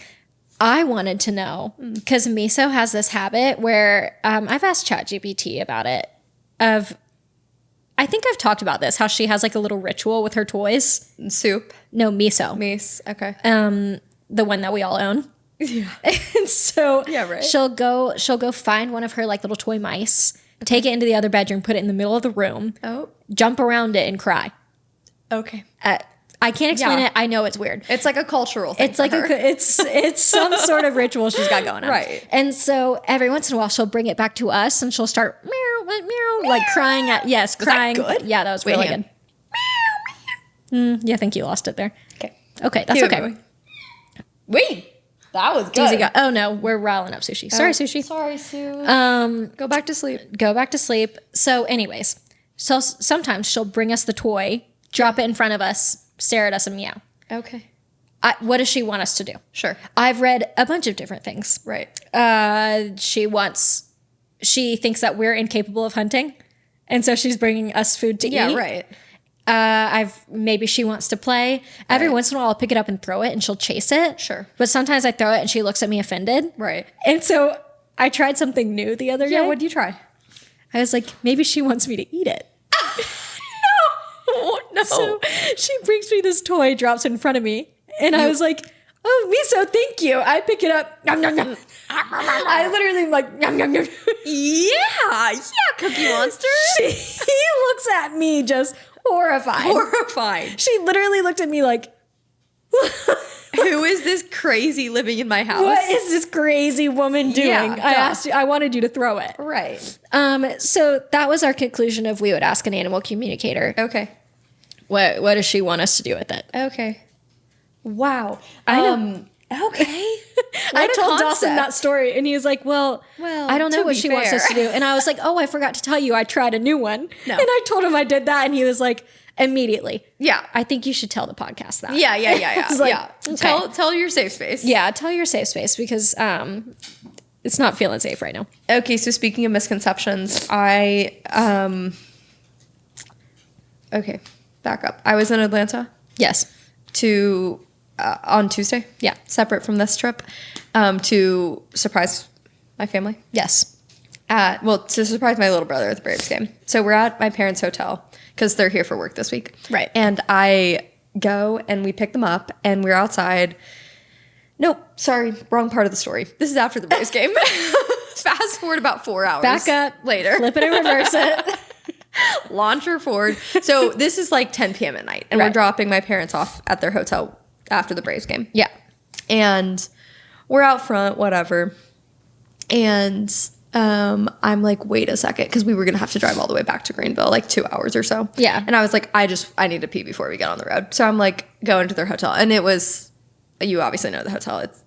I wanted to know, because Miso has this habit where I've asked ChatGPT about it. I think I've talked about this, how she has like a little ritual with her toys. Soup. No, Miso. Okay. The one that we all own. Yeah. And so right. she'll go find one of her like little toy mice, take it into the other bedroom, put it in the middle of the room, jump around it and cry. Okay. I can't explain it. I know it's weird. It's like a cultural thing. It's like it's some sort of ritual she's got going on. Right. And so every once in a while she'll bring it back to us and she'll start meow, like crying at crying. Was that good? Yeah, that was really good. Meow. Yeah, I think you lost it there. Okay, that's okay. Wait. That was good. Oh no, we're riling up Sushi. Sorry, Sushi. Sorry, Sue. Go back to sleep. So anyways, so sometimes she'll bring us the toy, drop it in front of us, stare at us and meow. Okay. What does she want us to do? Sure. I've read a bunch of different things. Right. She thinks that we're incapable of hunting, and so she's bringing us food to eat. Yeah, right. Maybe she wants to play. Every once in a while I'll pick it up and throw it and she'll chase it. Sure. But sometimes I throw it and she looks at me offended. Right. And so I tried something new the other day. Yeah, what'd you try? I was like, maybe she wants me to eat it. No. So she brings me this toy, drops it in front of me. And I was like, oh, Miso, thank you. I pick it up. Nom, nom, nom. I literally am like, nom, nom, nom. Yeah, Cookie Monster. He looks at me just horrified. She literally looked at me like, who is this crazy living in my house? What is this crazy woman doing? Yeah, I wanted you to throw it. Right. So that was our conclusion of we would ask an animal communicator. Okay. What does she want us to do with it? Okay. Wow. I know. Okay. I told Dawson that story and he was like, well, I don't know what she wants us to do. And I was like, oh, I forgot to tell you I tried a new one. No. And I told him I did that and he was like, immediately. Yeah. I think you should tell the podcast that. Yeah. Like, okay. Tell your safe space. Yeah, tell your safe space because it's not feeling safe right now. Okay, so speaking of misconceptions, okay, back up. I was in Atlanta. Yes. On Tuesday. Yeah. Separate from this trip, to surprise my family. Yes. To surprise my little brother at the Braves game. So we're at my parents' hotel because they're here for work this week. Right. And I go and we pick them up and we're outside. Nope, sorry, wrong part of the story. This is after the Braves game. Fast forward about 4 hours. Back up. Later. Flip it and reverse it. Launch her forward. So this is like 10 p.m. at night. And we're dropping my parents off at their hotel after the Braves game. Yeah. And we're out front, whatever. And I'm like, wait a second, because we were going to have to drive all the way back to Greenville, like 2 hours or so. Yeah. And I was like, I need to pee before we get on the road. So I'm like, going to their hotel. And it was, you obviously know the hotel. It's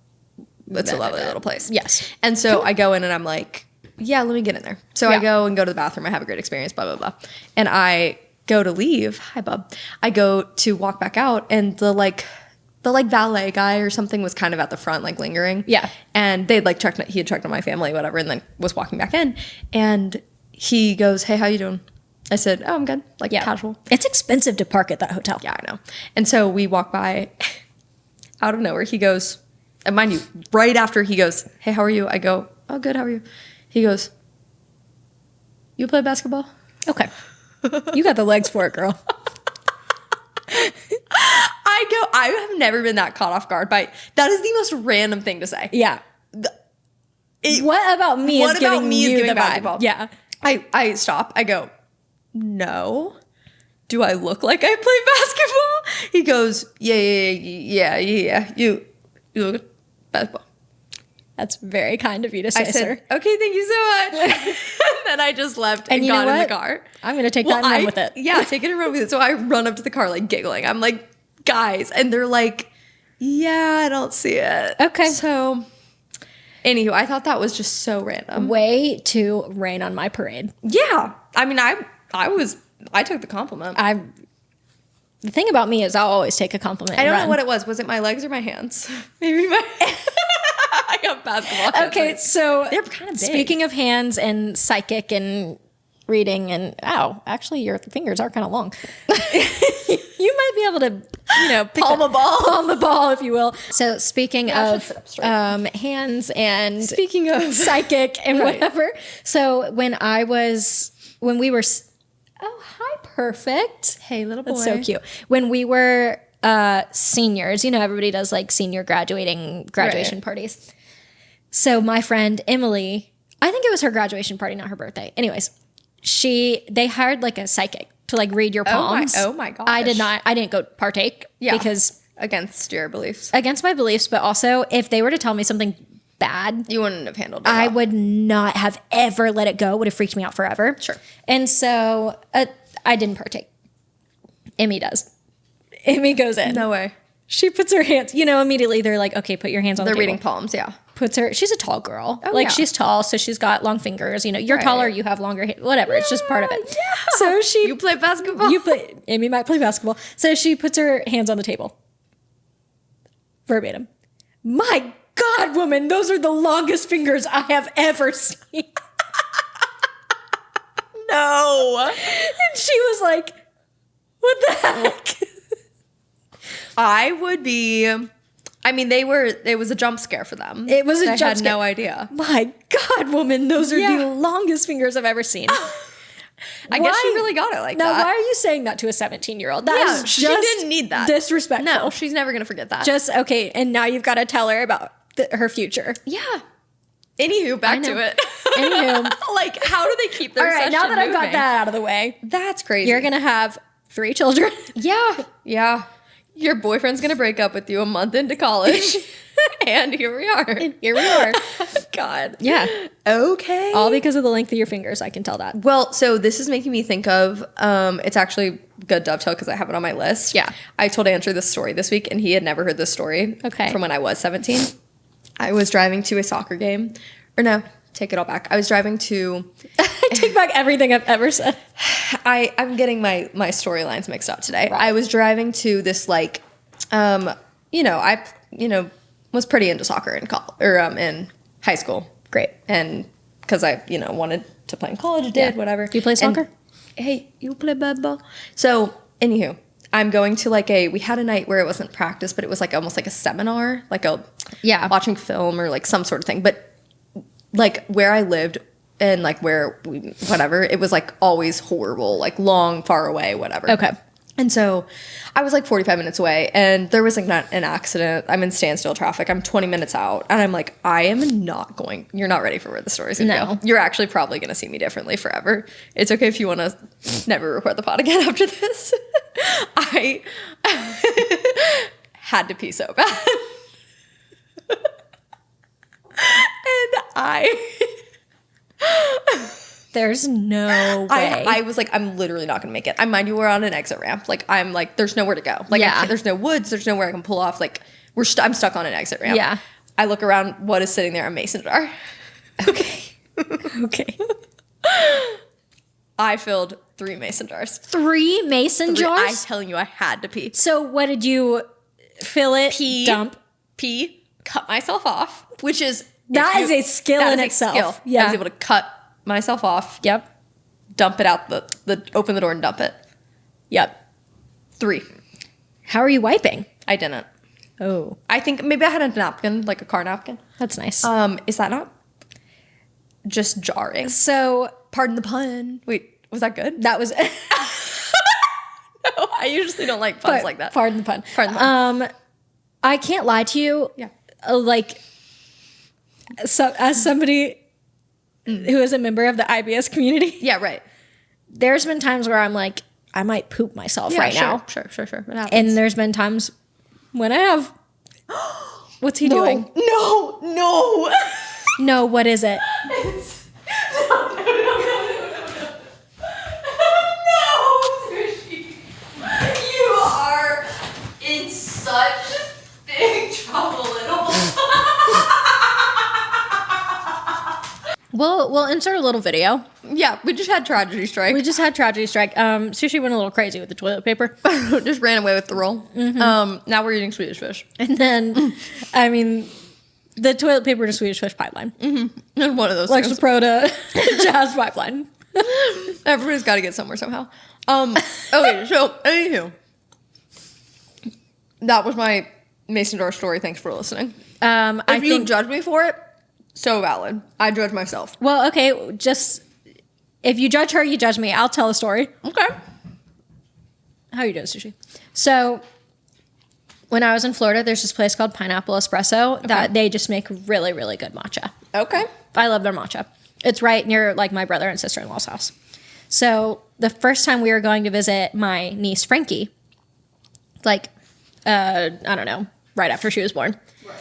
a lovely little place. Yes. And so I go in and I'm like, yeah, let me get in there. So I go and go to the bathroom. I have a great experience, blah, blah, blah. And I go to leave. Hi, bub. I go to walk back out and the valet guy or something was kind of at the front, like lingering. Yeah. And he had checked on my family, whatever, and then was walking back in. And he goes, hey, how you doing? I said, oh, I'm good. Like casual. It's expensive to park at that hotel. Yeah, I know. And so we walk by out of nowhere. He goes, and mind you, right after he goes, hey, how are you? I go, oh, good. How are you? He goes, you play basketball? Okay. You got the legs for it, girl. I have never been that caught off guard by, that is the most random thing to say. Yeah. What about me What is about giving me is you giving the vibe? basketball? Yeah. I stop. I go, no. Do I look like I play basketball? He goes, yeah. You look at basketball. That's very kind of you to say, I said, sir. okay, thank you so much. And then I just left and you got know in what? the car. I'm going to take that and run with it. Yeah, take it and run with it. So I run up to the car like giggling. I'm like, guys. And they're like, yeah, I don't see it. Okay. So, anywho, I thought that was just so random. Way to rain on my parade. Yeah. I mean, I took the compliment. The thing about me is I'll always take a compliment. I and don't run. know what it was. Was it my legs or my hands? Maybe my I got basketball hands. Okay, so they're kind of big. Speaking of hands and psychic and reading and actually your fingers are kind of long. You might be able to, pick palm a ball. palm a ball, if you will. So speaking Yeah, I of should sit up straight. hands and Speaking of psychic and Right. whatever. So when we were, oh hi, perfect. Hey, little boy. That's so cute. When we were seniors, everybody does like senior graduation Right. parties. So my friend Emily, I think it was her graduation party, not her birthday. Anyways, they hired like a psychic to like read your palms. Oh my gosh. I didn't go partake because against your beliefs. against my beliefs, but also if they were to tell me something bad, You wouldn't have handled it. I well. would not have ever let it go. Would have freaked me out forever. Sure. And so I didn't partake. Emmy does. Emmy goes in. No way. She puts her hands, immediately they're like, okay, put your hands on They're the table. reading palms, yeah. She's a tall girl. Oh, like yeah. she's tall, so she's got long fingers. You're Right. taller, you have longer hands, whatever. It's just part of it. Yeah. So You play basketball? Amy might play basketball. So she puts her hands on the table. Verbatim. My God, woman, those are the longest fingers I have ever seen. No. And she was like, what the heck? I would be. I mean, it was a jump scare for them. It was a They jump had scare. no idea. My God, woman, those are Yeah. the longest fingers I've ever seen. I guess she really got it like now, that. why are you saying that to a 17-year-old? That Yeah, is she just didn't need that. disrespectful. No, she's never going to forget that. Just, okay, and now you've got to tell her about her future. yeah. Anywho, back know. to it. Anywho. Like, how do they keep their All right, session now that I've got moving? that out of the way, That's crazy. you're going to have 3 children. Yeah. Your boyfriend's going to break up with you a month into college. And here we are. Here we are. God. Yeah. Okay. All because of the length of your fingers, I can tell that. Well, so this is making me think of, it's actually good dovetail because I have it on my list. Yeah. I told Andrew this story this week and he had never heard this story. Okay. From when I was 17. I was driving to a soccer game. Or no, take it all back. I was driving to, I take back everything I've ever said. I'm getting my storylines mixed up today. Right. I was driving to this like, I was pretty into soccer in high school. Great. And because I, wanted to play in college, did whatever. Do you play soccer? And, hey, you play basketball? So, anywho, I'm going to we had a night where it wasn't practice, but it was like almost like a seminar, watching film or like some sort of thing. But like where I lived and like whatever, it was like always horrible, like long, far away, whatever. Okay. And so I was like 45 minutes away and there was like not an accident. I'm in standstill traffic. I'm 20 minutes out and I'm like, you're not ready for where the story's gonna No. go. You're actually probably gonna see me differently forever. It's okay if you wanna never record the pod again after this. I had to pee so bad. And There's no way. I was like, I'm literally not gonna make it. I mind you, we're on an exit ramp. Like I'm like, there's nowhere to go. Like Yeah. there's no woods. There's nowhere I can pull off. Like I'm stuck on an exit ramp. Yeah. I look around. What is sitting there? A mason jar. Okay. Okay. I filled 3 mason jars. 3 mason I'm jars? telling you, I had to pee. So what did you fill it? Pee. Dump. Pee. Cut myself off. Which is That is a skill in itself. I Yeah. was able to cut myself off. Yep. Dump it out open the door and dump it. Yep. 3. How are you wiping? I didn't. Oh, I think maybe I had a napkin, like a car napkin. that's nice. Is that not just jarring? So Pardon the pun. Wait, was that good? that was No, I usually don't like puns like that. Pardon the pun. Pardon the pun. I can't lie to you. Yeah. Like So as somebody who is a member of the IBS community, Yeah, right. there's been times where I'm like, I might poop myself right now. Sure. It happens. And there's been times when I have. What's he doing? No. No, what is it? No, Sushi. You are in such big trouble at all. We'll insert a little video. Yeah, we just had tragedy strike. We just had tragedy strike. Sushi went a little crazy with the toilet paper. Just ran away with the roll. Now we're eating Swedish fish. And then, I mean, the toilet paper to Swedish fish pipeline. One of those Like things. Pro to Jazz pipeline. Everybody's got to get somewhere somehow. Okay, so anywho, that was my Mason Jar story. Thanks for listening. If you judge me for it, so valid. I judge myself. Well, okay, just if you judge her, you judge me. I'll tell a story. Okay. How you doing, Sushi? So, when I was in Florida, there's this place called Pineapple Espresso that they just make really, really good matcha. Okay. I love their matcha. It's right near like my brother and sister-in-law's house. So the first time we were going to visit my niece Frankie, like I don't know, right after she was born. Right.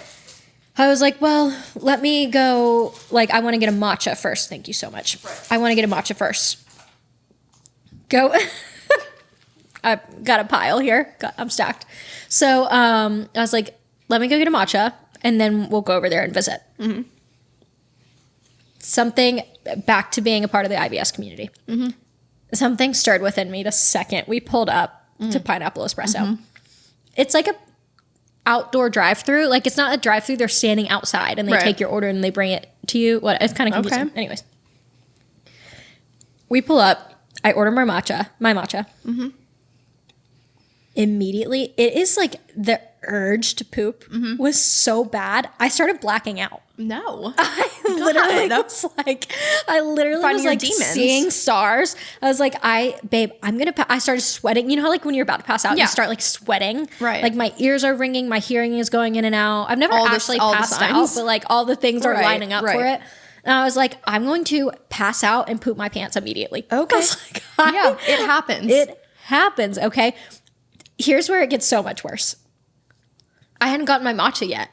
I was like, well, let me go. Like, I want to get a matcha first. Thank you so much. Right. I want to get a matcha first. Go. I've got a pile here. I'm stacked. So I was like, let me go get a matcha, and then we'll go over there and visit. Mm-hmm. Something back to being a part of the IBS community. Mm-hmm. Something stirred within me the second we pulled up to Pineapple Espresso. Mm-hmm. It's like a outdoor drive-through. Like, it's not a drive-through. They're standing outside, and they take your order, and they bring it to you. What? It's kind of confusing. Okay. Anyways. We pull up. I order my matcha. Mm-hmm. Immediately, it is like the urge to poop was so bad. I started blacking out. No. I literally was like seeing stars. I was like, I'm going to, I started sweating. You know how like when you're about to pass out, you start like sweating? Right. Like my ears are ringing, my hearing is going in and out. I've never actually passed out, but like all the things are lining up for it. And I was like, I'm going to pass out and poop my pants immediately. Okay. I was like, yeah, it happens. It happens, okay? Here's where it gets so much worse. I hadn't gotten my matcha yet.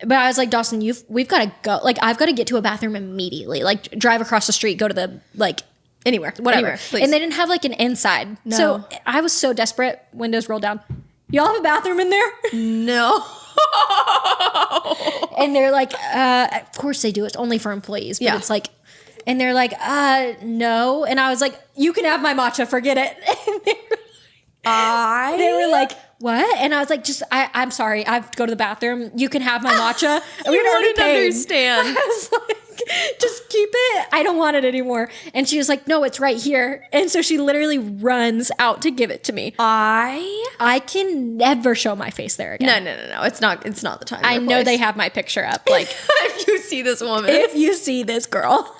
But I was like, Dawson, we've got to go. Like, I've got to get to a bathroom immediately. Like, drive across the street, go to the, like, anywhere, whatever. And they didn't have, like, an inside. No. So I was so desperate. Windows rolled down. Y'all have a bathroom in there? No. And they're like, of course they do. It's only for employees. But it's like, and they're like, no. And I was like, you can have my matcha. Forget it. And they were like, what? And I was like, I'm sorry. I have to go to the bathroom. You can have my matcha. We didn't understand. I was like, just keep it. I don't want it anymore. And she was like, no, it's right here. And so she literally runs out to give it to me. I can never show my face there again. No. It's not the time. I know they have my picture up. Like, if you see this woman. If you see this girl.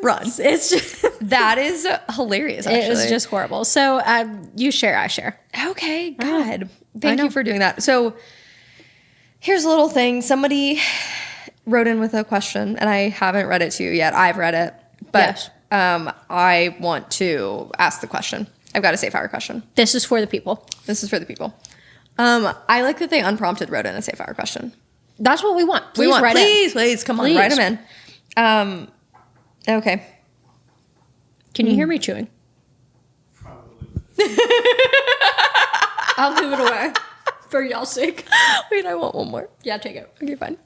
Run. It's just that is hilarious. Actually, it was just horrible. So you share, I share. Okay, God, thank you for doing that. So here's a little thing. Somebody wrote in with a question, and I haven't read it to you yet. I've read it, but I want to ask the question. I've got a safe hour question. This is for the people. I like that they unprompted wrote in a safe hour question. That's what we want. Please, come on, write them in. Okay. Can you hear me chewing? Probably. I'll move it away for y'all's sake. Wait, I want one more. Yeah, take it. Okay, fine.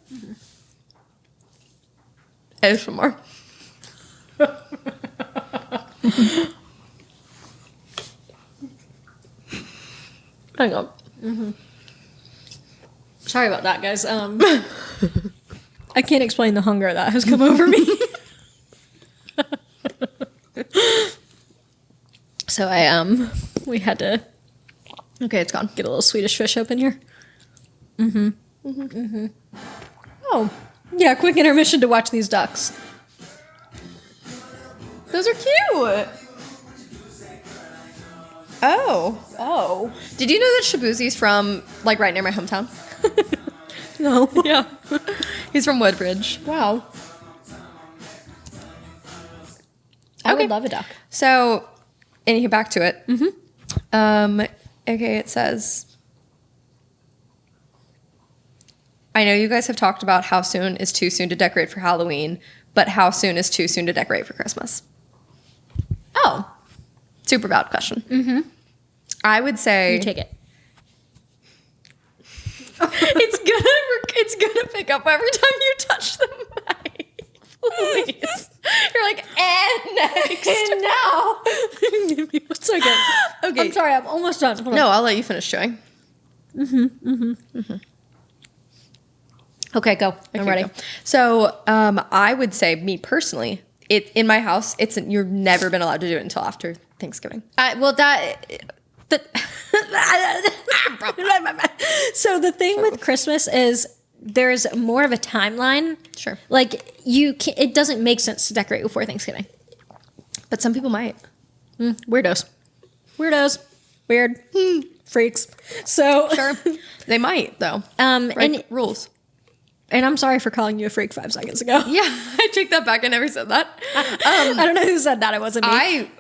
ASMR. Hang on. Sorry about that, guys. I can't explain the hunger that has come over me. So we had to. Okay, it's gone. Get a little Swedish fish up in here. Oh, yeah, quick intermission to watch these ducks. Those are cute. Oh. Did you know that Shabuzi's from, like, right near my hometown? No. Yeah. He's from Woodbridge. Wow. I Okay. would love a duck. So, and back to it. Okay, it says, I know you guys have talked about how soon is too soon to decorate for Halloween, but how soon is too soon to decorate for Christmas? Oh, Super valid question. Mm-hmm. I would say you take it. it's gonna pick up every time you touch the mic. Please. You're like, and next. And now. It's okay. Okay. I'm sorry, I'm almost done. Hold on. No, I'll let you finish chewing. Okay, go. I'm Okay, ready. go. So, I would say, me personally, in my house, you're never been allowed to do it until after Thanksgiving. So the thing with Christmas is there's more of a timeline. Sure. Like it doesn't make sense to decorate before Thanksgiving. But some people might. Weirdos. Weird. Freaks. So Sure. They might, though. and Rules. and I'm sorry for calling you a freak 5 seconds ago. Yeah, I take that back. I never said that. I don't know who said that. It wasn't me.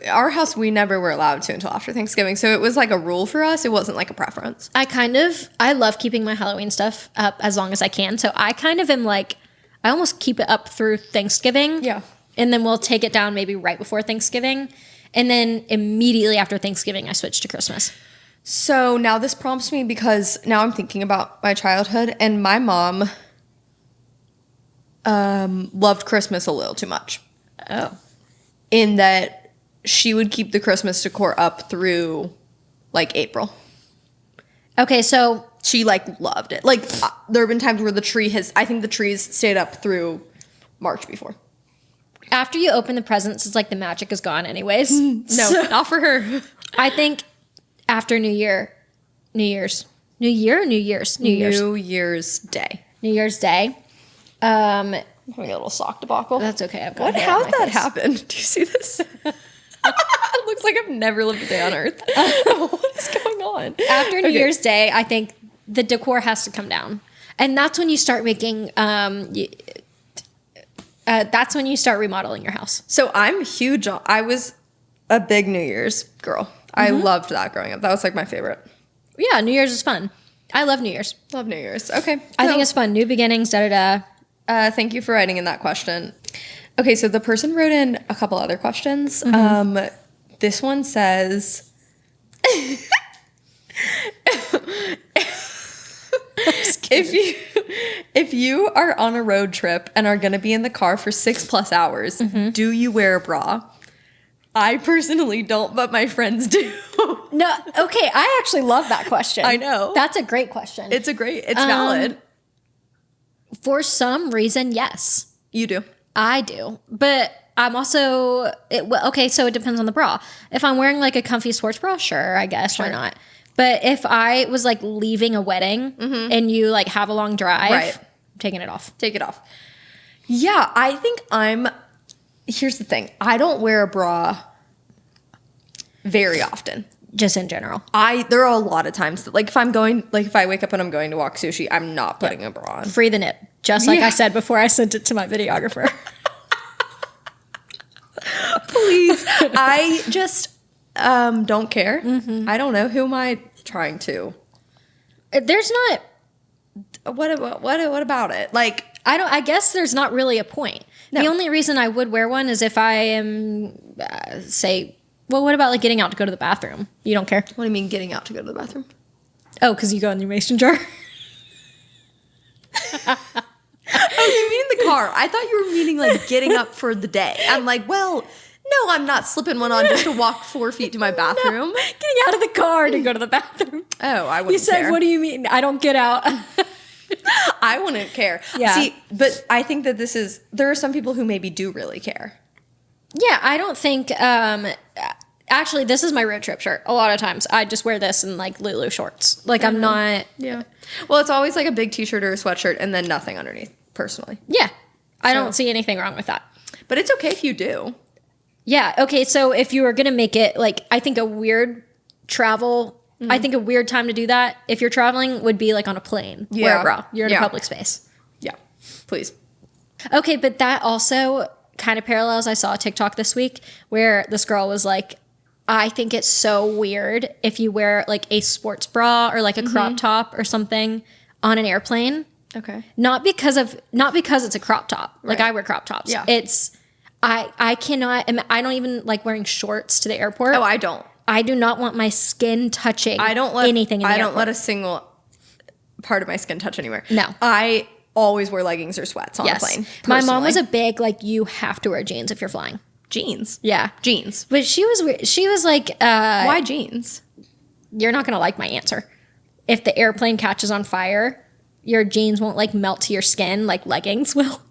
Our house, we never were allowed to until after Thanksgiving. So it was like a rule for us. It wasn't like a preference. I love keeping my Halloween stuff up as long as I can. So I kind of am like, I almost keep it up through Thanksgiving. Yeah. And then we'll take it down maybe right before Thanksgiving. And then immediately after Thanksgiving, I switch to Christmas. So now this prompts me because now I'm thinking about my childhood, and my mom loved Christmas a little too much. Oh. In that she would keep the Christmas decor up through like April. Okay, so She like loved it. Like there have been times where I think the trees stayed up through March before. after you open the presents, it's like the magic is gone anyways. No, not for her. I think after New Year's Day. I'm having a little sock debacle. That's okay. I've got hair How'd on my that face. happen? Do you see this? It looks like I've never lived a day on Earth. What is going on? After New Year's Day, I think the decor has to come down, and that's when you start making. That's when you start remodeling your house. So I'm huge. I was a big New Year's girl. I loved that growing up. That was like my favorite. Yeah, New Year's is fun. I love New Year's. Love New Year's. Okay. I think it's fun. New beginnings. Da da da. Thank you for writing in that question. Okay, so the person wrote in a couple other questions. This one says, if you are on a road trip and are going to be in the car for 6+ hours, do you wear a bra? I personally don't, but my friends do. No, okay. I actually love that question. I know. That's a great question. It's valid. For some reason, yes. You do. I do. But I'm also, okay, so it depends on the bra. If I'm wearing like a comfy sports bra, sure, I guess, why not? But if I was like leaving a wedding and you like have a long drive, I'm taking it off. Take it off. Yeah, I think here's the thing. I don't wear a bra very often. Just in general. There are a lot of times that, like, if I wake up and I'm going to walk sushi, I'm not putting a bra on. Free the nip. Just like I said before I sent it to my videographer. Please. I just don't care. I don't know. Who am I trying to? There's not. What about it? Like, I guess there's not really a point. No. The only reason I would wear one is if I am, well, what about like getting out to go to the bathroom? You don't care? what do you mean getting out to go to the bathroom? Oh, because you go in your mason jar. Oh, you mean the car? I thought you were meaning like getting up for the day. I'm like, well, no, I'm not slipping one on just to walk 4 feet to my bathroom. No, getting out of the car to go to the bathroom. Oh, I wouldn't You said, care. what do you mean? I don't get out. I wouldn't care. Yeah. See, but I think that there are some people who maybe do really care. Yeah, I don't think, actually, this is my road trip shirt. A lot of times I just wear this in like Lulu shorts. Like I'm not. Yeah. Well, it's always like a big t-shirt or a sweatshirt and then nothing underneath, personally. Yeah. I don't see anything wrong with that. But it's okay if you do. Yeah. Okay. So if you were going to make it like, I think a weird travel, I think a weird time to do that if you're traveling would be like on a plane. Wear Yeah. a bra. You're in a Yeah. public space. Yeah. Please. Okay, but that also kind of parallels. I saw a TikTok this week where this girl was like, I think it's so weird if you wear like a sports bra or like a crop top or something on an airplane. Okay. Not because it's a crop top. Like Right. I wear crop tops. Yeah. It's I cannot. I don't even like wearing shorts to the airport. Oh, I don't. I do not want my skin touching. Anything. In the I don't airport. let a single part of my skin touch anywhere. No. I always wear leggings or sweats on the plane. My mom was personally. a big like you have to wear jeans if you're flying. jeans. Yeah. Jeans. But she was like, Why jeans? you're not gonna like my answer. If the airplane catches on fire, your jeans won't like melt to your skin like leggings will.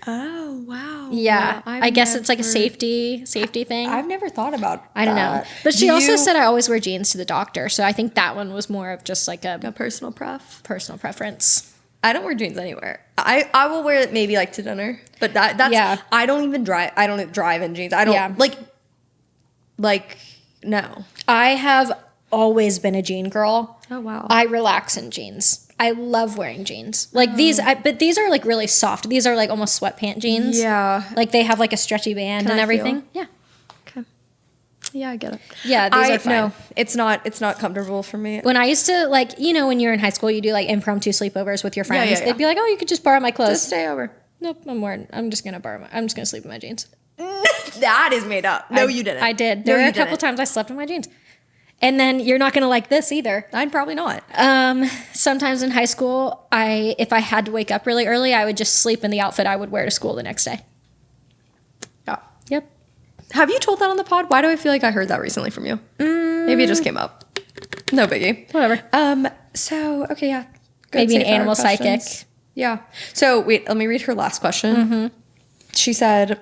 Oh wow. Yeah, Well, I guess it's like a safety thing. I've never thought about. I don't know. But she also said I always wear jeans to the doctor, so I think that one was more of just like a personal personal preference. I don't wear jeans anywhere. I will wear it maybe like to dinner, but that's Yeah. I don't even drive. I don't drive in jeans. I don't Yeah. like no. I have always been a jean girl. Oh wow. I relax in jeans. I love wearing jeans. Like but these are like really soft. These are like almost sweatpant jeans. Yeah. Like they have like a stretchy band Can and I everything. feel? Yeah. Okay. Yeah, I get it. Yeah, these are fine. No, it's not comfortable for me. When I used to like, when you're in high school, you do like impromptu sleepovers with your friends. yeah. They'd be like, "Oh, you could just borrow my clothes." Just stay over. Nope, I'm just gonna sleep in my jeans. That is made up. No, you didn't. I did. No, There were you a couple didn't. times I slept in my jeans. And then you're not gonna like this either. I'd probably not. Sometimes in high school, if I had to wake up really early, I would just sleep in the outfit I would wear to school the next day. Yeah. Yep. Have you told that on the pod? Why do I feel like I heard that recently from you? Maybe it just came up. No biggie. Whatever. So okay, yeah. Good Maybe an safe hour animal questions. psychic. Yeah. So wait, let me read her last question. Mm-hmm. She said,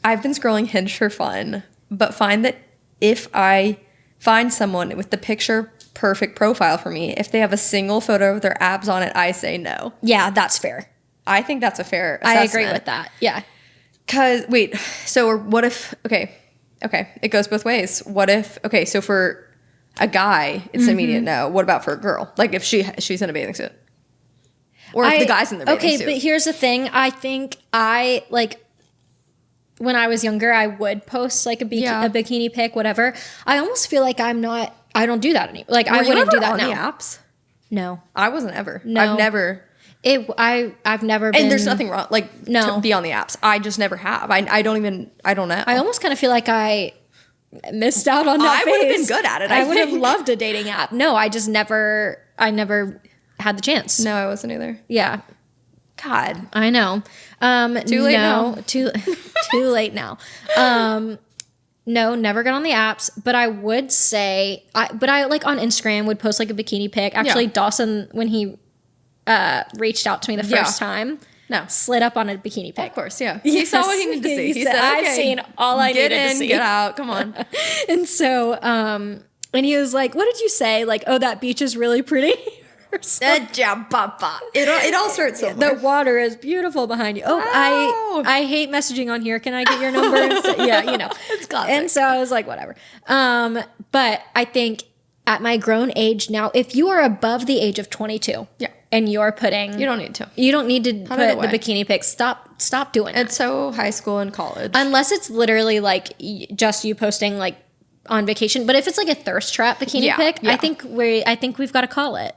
"I've been scrolling Hinge for fun, but find that if I find someone with the picture perfect profile for me, if they have a single photo with their abs on it, I say no." Yeah, that's fair. I think that's a fair I assessment. agree with that. Yeah. So what if, okay, it goes both ways. What if, so for a guy, it's an immediate no. What about for a girl? Like if she's in a bathing suit? Or if the guy's in the bathing suit? Okay, but here's the thing. I think when I was younger, I would post like a bikini pic, whatever. I almost feel like I don't do that anymore. Like I wouldn't do that on now. the apps? No. I wasn't ever. No. I've never. I've never been. And there's nothing wrong, No. to be on the apps. I just never have. I don't know. I almost kind of feel like I missed out on that I would have phase. been good at it, I I would have think. loved a dating app. No, I never had the chance. No, I wasn't either. Yeah, God. I know. Too late now. Too late now. No, never got on the apps, but I would say, I like on Instagram would post like a bikini pic. Actually, Yeah. Dawson, when he reached out to me the first time, No. slid up on a bikini pic. Of course, yeah. He saw what he needed to see. He said, I've okay, seen all I get needed in, to see. get out. Come on. And so, and he was like, "What did you say? Like, oh, that beach is really pretty." Or something. It all starts somewhere. The water is beautiful behind you. Oh, Wow. I hate messaging on here. Can I get your number? Yeah, It's classic. And so I was like, whatever. But I think at my grown age now, if you are above the age of 22, Yeah. and you're putting, You don't need to. you don't need to put it the away. bikini pics. Stop doing that. It's so high school and college. Unless it's literally like just you posting like on vacation. But if it's like a thirst trap bikini Yeah, pic, yeah. I think we've got to call it.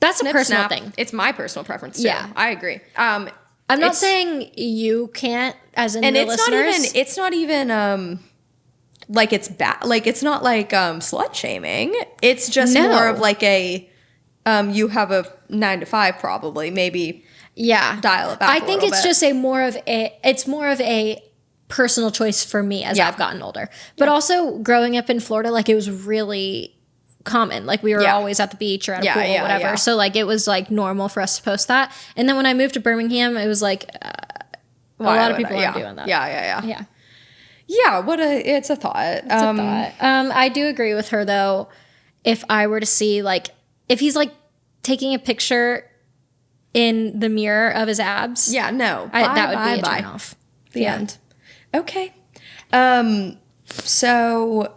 That's a Snip, personal snap. thing. It's my personal preference too. Yeah. I agree. I'm not It's- saying you can't, as in and the it's listeners. not even like it's bad. Like it's not like slut shaming. It's just No. more of like a you have a 9 to 5 probably, maybe Yeah. dial it back I a think little it's bit. just more of a personal choice for me as Yeah. I've gotten older. But also growing up in Florida, like it was really common. Like we were Yeah. always at the beach or at a Yeah, pool yeah, or whatever. yeah. So like it was like normal for us to post that. And then when I moved to Birmingham, it was like a lot of people aren't doing that. Yeah. Yeah. Yeah, it's a thought. It's a thought. I do agree with her though. If I were to see like, if he's like taking a picture in the mirror of his abs, Yeah, no. that would be a turn off. The end. Okay. So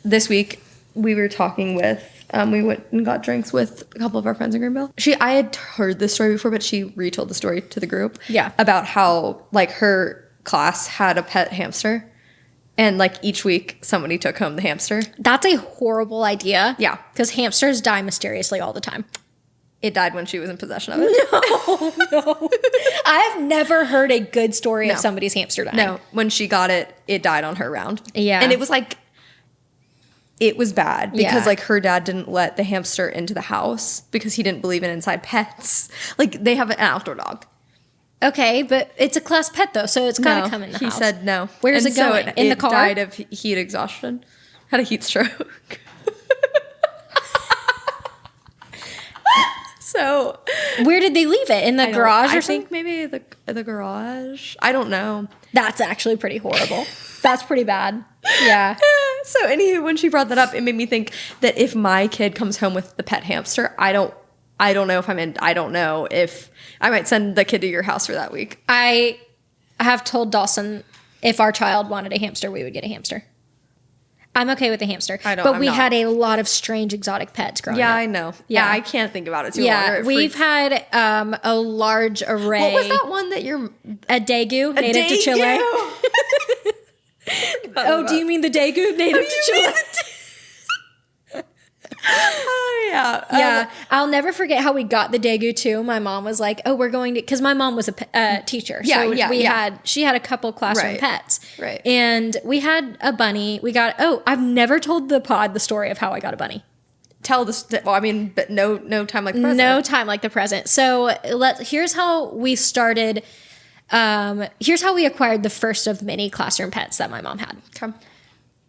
this week we were talking with we went and got drinks with a couple of our friends in Greenville. I had heard this story before, but she retold the story to the group. Yeah. About how like her class had a pet hamster, and like each week somebody took home the hamster. That's a horrible idea. Yeah. Because hamsters die mysteriously all the time. It died when she was in possession of it. No. I've never heard a good story of No. somebody's hamster dying. No, when she got it, it died on her round. Yeah. And it was like, it was bad because Yeah. like her dad didn't let the hamster into the house because he didn't believe in inside pets. Like they have an outdoor dog. Okay, but it's a class pet though, so it's got to come in the house. He said no. Where's And it going? In the car? Died of heat exhaustion. Had a heat stroke. So Where did they leave it? In the garage or I something? think maybe the garage. I don't know. That's actually pretty horrible. That's pretty bad. Yeah. So anywho, when she brought that up, it made me think that if my kid comes home with the pet hamster, I don't know if I'm in. I don't know if I might send the kid to your house for that week. I have told Dawson if our child wanted a hamster, we would get a hamster. I'm okay with a hamster. But I'm we not. had a lot of strange exotic pets growing up. Yeah, I know. Yeah, I can't think about it too long. Yeah, It we've freaks- had a large array. What was that one that you're A Daegu, native to Chile. Oh, do you mean the Daegu, native to Chile? Oh yeah, Yeah, I'll never forget how we got the Daegu too. My mom was like, "Oh, we're going to," because my mom was a teacher. Yeah, so yeah. she had a couple classroom Right. pets, Right. And we had a bunny. We got. Oh, I've never told the pod the story of how I got a bunny. Tell this. Well, I mean, but no time like the present. No time like the present. So here's how we started. Here's how we acquired the first of many classroom pets that my mom had. Come.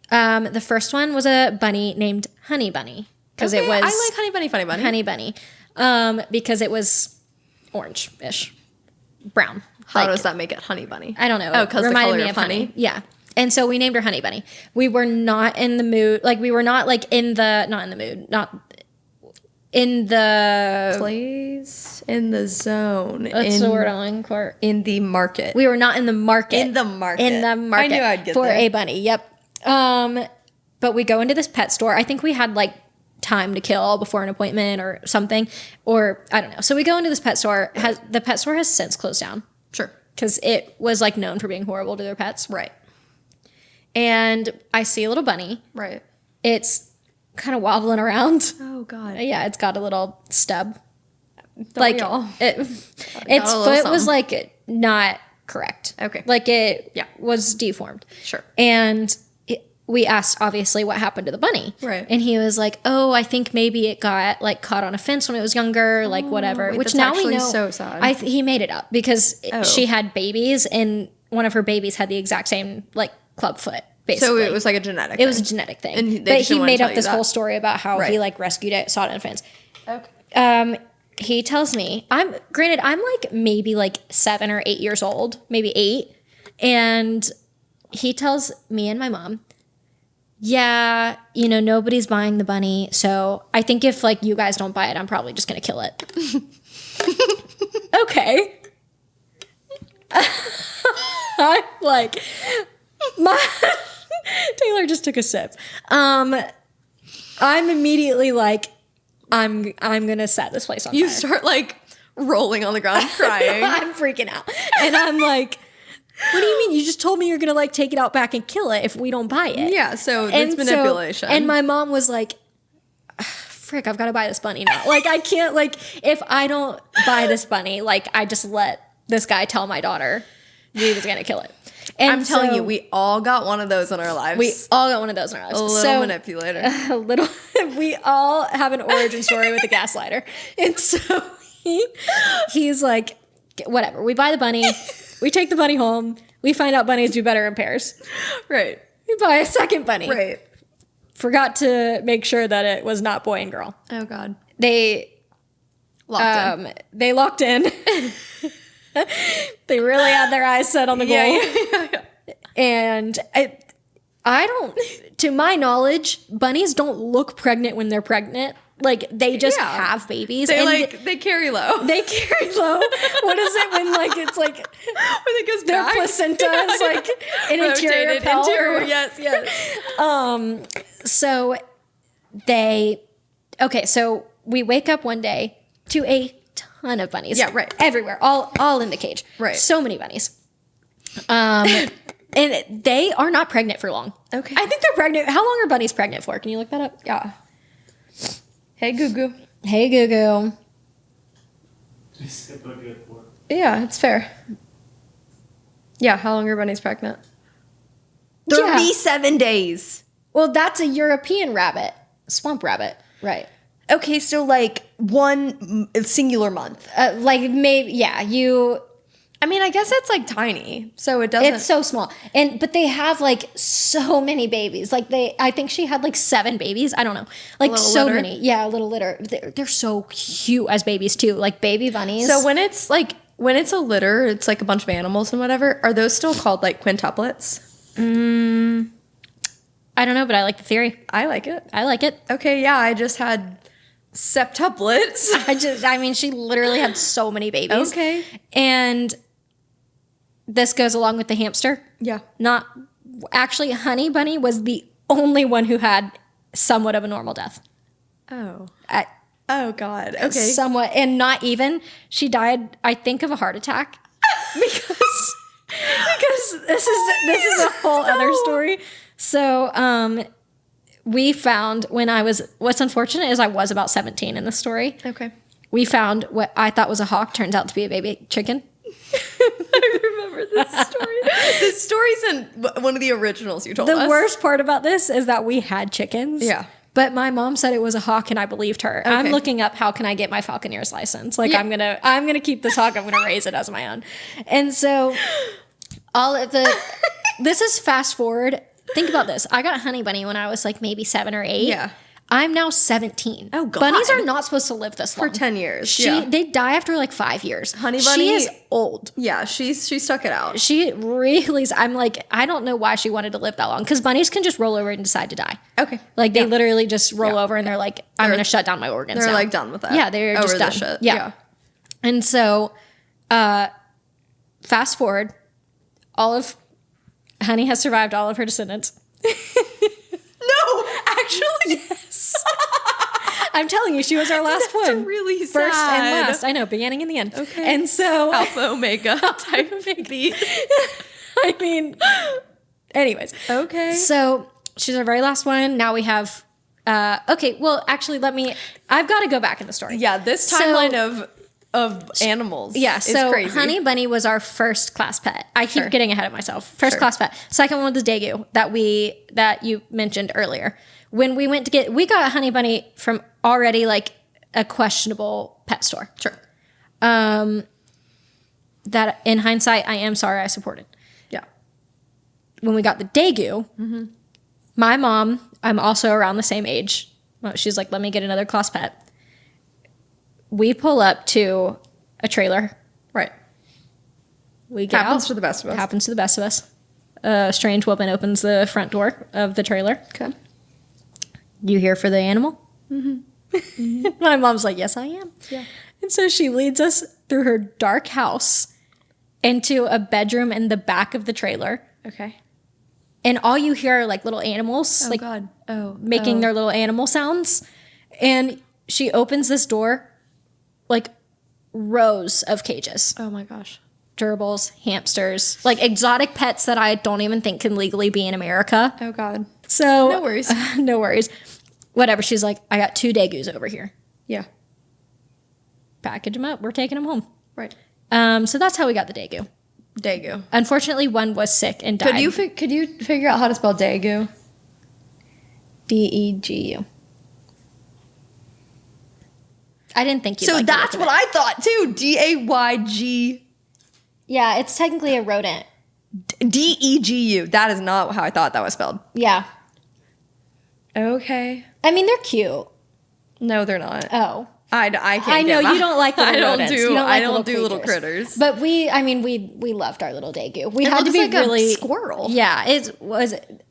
The first one was a bunny named Honey Bunny because it Okay, was I like Honey Bunny, Funny Bunny. Honey Bunny, because it was orange-ish, brown. How Like, does that make it Honey Bunny? I don't know. Oh, because the Reminded color me of honey. Yeah. And so we named her Honey Bunny. We were not in the mood. Like we were not like not in the mood. Not in the. Place in the zone. That's the word I'm looking for. In the market. We were not in the market. In the market. In the market. I knew I'd get for there. a bunny. Yep. But we go into this pet store. I think we had like time to kill before an appointment or something, or I don't know. So we go into this pet store. The pet store has since closed down Sure. because it was like known for being horrible to their pets. Right. And I see a little bunny. Right. It's kind of wobbling around. Oh God. Yeah, it's got a little stub. Don't Like we all? its little foot was something. like not correct. Okay. Like it Yeah. was deformed. Sure. And we asked obviously what happened to the bunny. Right. And he was like, "Oh, I think maybe it got like caught on a fence when it was younger, like whatever." wait, Which that's now we actually know. so sad. He made it up because Oh. she had babies and one of her babies had the exact same like club foot. Basically. So it was like a genetic. It was a thing. genetic thing. And they But just he didn't wanna made tell up you this that. whole story about how he Right. like rescued it, saw it on a fence. Okay. He tells me, I'm like maybe like 7 or 8 years old, maybe 8. And he tells me and my mom, yeah, nobody's buying the bunny. So I think if like you guys don't buy it, I'm probably just going to kill it. Okay. I'm like, Taylor just took a sip. I'm immediately like, I'm gonna set this place on You fire. start like rolling on the ground, crying. I'm freaking out, and I'm like, "What do you mean? You just told me you're gonna like take it out back and kill it if we don't buy it." Yeah. So and it's manipulation. and my mom was like, "Frick, I've got to buy this bunny now. Like, I can't. Like, if I don't buy this bunny, like, I just let this guy tell my daughter he was gonna kill it." And I'm telling so you, we all got one of those in our lives. we all got one of those in our lives. a little manipulator. A little. We all have an origin story with a gaslighter, and so he's like, whatever. We buy the bunny, we take the bunny home. We find out bunnies do better in pairs. Right. We buy a second bunny. Right. Forgot to make sure that it was not boy and girl. Oh God. They Locked in. They locked in. They really had their eyes set on the goal. Yeah. And I don't, to my knowledge, bunnies don't look pregnant when they're pregnant. Like they just Yeah. have babies. They and they carry low. they carry low. What is it when like it's like when it goes their back. placenta is like an interior Rotated pelvic? interior. Yes. Yes. So they okay, so we wake up one day to a ton of bunnies. Yeah, right. Everywhere, all in the cage. Right. So many bunnies. And they are not pregnant for long. Okay. I think they're pregnant. How long are bunnies pregnant for? Can you look that up? Yeah. Hey, Goo Goo. Hey, Goo Goo. Just look good for. Yeah, it's fair. Yeah, how long are bunnies pregnant? Yeah. 37 days. Well, that's a European rabbit. Swamp rabbit. Right. Okay, so like one singular month. Like maybe, yeah, I mean, I guess it's like tiny, so it doesn't. it's so small. But they have like so many babies. Like I think she had like 7 babies. I don't know. Like little so litter? many. Yeah, a little litter. They're so cute as babies too. Like baby bunnies. So when it's a litter, it's like a bunch of animals and whatever. Are those still called like quintuplets? I don't know, but I like the theory. I like it. I like it. Okay, yeah, I just had septuplets. I mean, she literally had so many babies. Okay. And this goes along with the hamster. Yeah. Not actually, Honey Bunny was the only one who had somewhat of a normal death. Oh. I, Oh God. Okay. Somewhat, and not even. She died, I think, of a heart attack because this is a whole other story. So we found what's unfortunate is I was about 17 in the story. Okay. We found what I thought was a hawk turns out to be a baby chicken. I remember this story. This story's in one of the originals you told us. The worst part about this is that we had chickens. Yeah. But my mom said it was a hawk and I believed her. Okay. I'm looking up how can I get my Falconeer's license. Like Yeah. I'm gonna keep this hawk, I'm gonna raise it as my own. And so this is fast forward. Think about this. I got Honey Bunny when I was like maybe 7 or 8. Yeah. I'm now 17. Oh, God. Bunnies are not supposed to live this long. For 10 years. Yeah. They die after like 5 years. Honey Bunny- She is old. Yeah, she stuck it out. She really is. I'm like, I don't know why she wanted to live that long. Because bunnies can just roll over and decide to die. Okay. Like they literally just roll Yeah. over and they're like, I'm going to shut down my organs. They're now. like done with that. Yeah, they're Over just the done. shit. Yeah. And so, fast forward, all of Honey has survived all of her descendants. No, actually, Yes. I'm telling you, she was our last That's one. really First and sad. last. I know, beginning and the end. Okay. And so, Alpha Omega type of beat. I mean, anyways. Okay. So she's our very last one. Now we have, okay, well, actually, I've got to go back in the story. Yeah, this So- timeline of animals. Yeah, is so crazy. Honey Bunny was our first class pet. I keep Sure. getting ahead of myself. First Sure. class pet. Second one was Daegu that you mentioned earlier. When we went we got Honey Bunny from already like a questionable pet store. Sure. That in hindsight, I am sorry I supported. Yeah. When we got the Daegu, my mom, I'm also around the same age. Well, she's like, let me get another class pet. We pull up to a trailer. Right. We get Happens out. to the best of us. Happens to the best of us. A strange woman opens the front door of the trailer. Okay. You here for the animal? Mm-hmm. My mom's like, yes, I am. Yeah. And so she leads us through her dark house into a bedroom in the back of the trailer. Okay. And all you hear are like little animals, like God. Oh. making their little animal sounds. And she opens this door, like rows of cages. Oh my gosh. Gerbils, hamsters, like exotic pets that I don't even think can legally be in America. Oh God. So No worries. no worries. Whatever. She's like, I got 2 Daegus over here. Yeah. Package them up. We're taking them home. Right. So that's how we got the Daegu. Daegu. Unfortunately, one was sick and died. Could you figure out how to spell Daegu? Degu. I didn't think you. So that's what I thought too. Dayg. Yeah, it's technically a rodent. Degu. That is not how I thought that was spelled. Yeah. Okay. I mean, they're cute. No, they're not. Oh. I can't. I know get you don't like little I don't rodents. do. You don't like I don't do little creatures. critters. But we loved our little Daegu. We It had to looks be like a really squirrel. Yeah,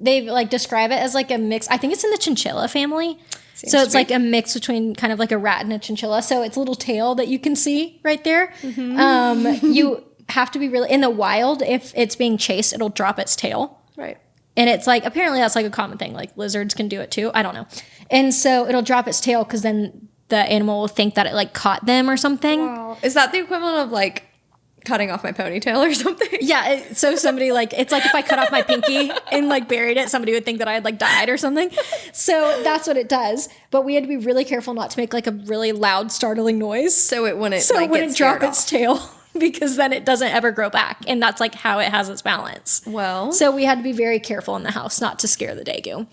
they like describe it as like a mix. I think it's in the chinchilla family. Seems So to it's be. like a mix between kind of like a rat and a chinchilla. So its little tail that you can see right there. Mm-hmm. You have to be really in the wild. If it's being chased, it'll drop its tail. Right. And it's like, apparently that's like a common thing. Like lizards can do it too. I don't know. And so it'll drop its tail because then the animal will think that it like caught them or something. Wow. Is that the equivalent of like cutting off my ponytail or something? Yeah. So somebody like, it's like if I cut off my pinky and like buried it, somebody would think that I had like died or something. So that's what it does. But we had to be really careful not to make like a really loud, startling noise. So it wouldn't drop its tail. Because then it doesn't ever grow back. And that's like how it has its balance. Well. So we had to be very careful in the house not to scare the dagu.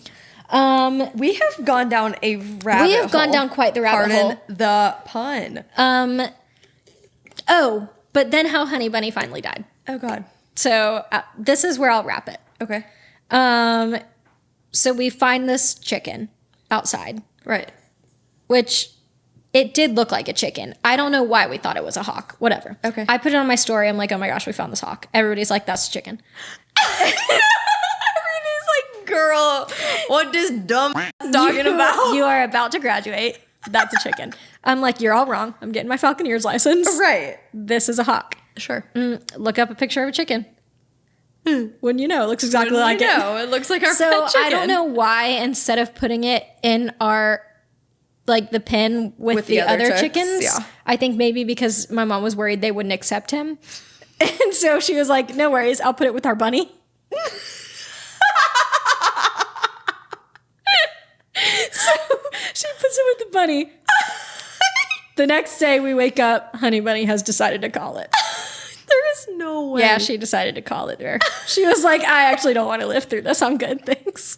We have gone down a rabbit hole. We have gone down quite the rabbit hole. Pardon the pun. Oh, but then how Honey Bunny finally died. Oh, God. So this is where I'll wrap it. Okay. So we find this chicken outside. Right. Which... it did look like a chicken. I don't know why we thought it was a hawk. Whatever. Okay. I put it on my story. I'm like, oh my gosh, we found this hawk. Everybody's like, that's a chicken. Everybody's like, girl, what this dumb talking about? You are about to graduate. That's a chicken. I'm like, you're all wrong. I'm getting my Falconeer's license. Right. This is a hawk. Sure. Look up a picture of a chicken. Wouldn't you know? It looks exactly like it. It looks like our So pet chicken. I don't know why instead of putting it in our... like the pen with the other chickens. Yeah. I think maybe because my mom was worried they wouldn't accept him. And so she was like, no worries, I'll put it with our bunny. So she puts it with the bunny. The next day we wake up, Honey Bunny has decided to call it. There is no way. Yeah, she decided to call it there. She was like, I actually don't want to live through this. I'm good, thanks.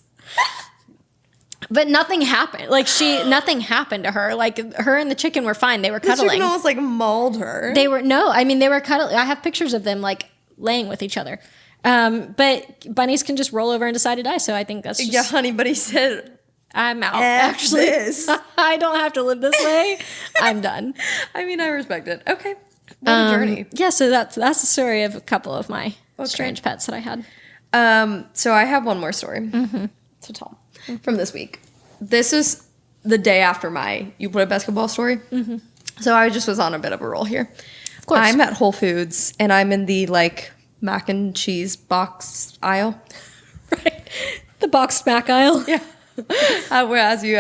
But nothing happened. Like nothing happened to her. Like her and the chicken were fine. They were The cuddling. chicken almost like mauled her. They were cuddling. I have pictures of them like laying with each other. But bunnies can just roll over and decide to die. So I think that's just, yeah, Honey Bunny said, I'm out. actually, Actually, I don't have to live this way. I'm done. I mean, I respect it. Okay. What a journey. Yeah. So that's the story of a couple of my strange pets that I had. So I have one more story to tell from this week. This is the day after my You Play Basketball story. So I just was on a bit of a roll here. Of course. I'm at Whole Foods and I'm in the like mac and cheese box aisle. Right. The boxed mac aisle. Yeah. As you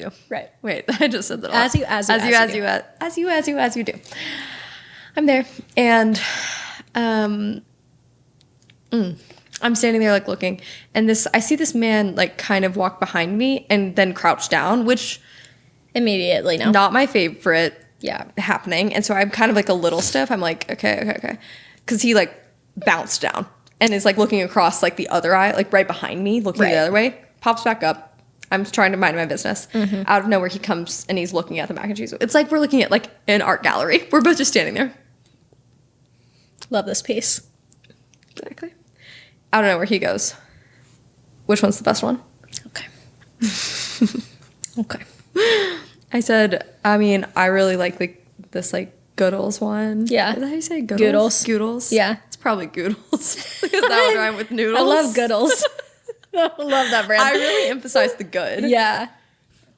do. Right. Wait, I just said that. As you do. I'm there and I'm standing there like looking, and I see this man like kind of walk behind me and then crouch down, which Immediately, no. not my favorite Yeah. happening. And so I'm kind of like a little stiff. I'm like, okay. Because he like bounced down and is like looking across like the other eye, like right behind me, looking the other way, pops back up. I'm trying to mind my business. Out of nowhere, he comes and he's looking at the mac and cheese. It's like we're looking at like an art gallery. We're both just standing there. Love this piece. Exactly. Out of nowhere, he goes, which one's the best one? Okay. Okay. I said, I mean, I really like this like Goodles one. Yeah. Is that how you say it? Goodles? Goodles? Yeah. It's probably Goodles. Because that would rhyme with noodles. I love Goodles. I love that brand. I really emphasize the good. Yeah.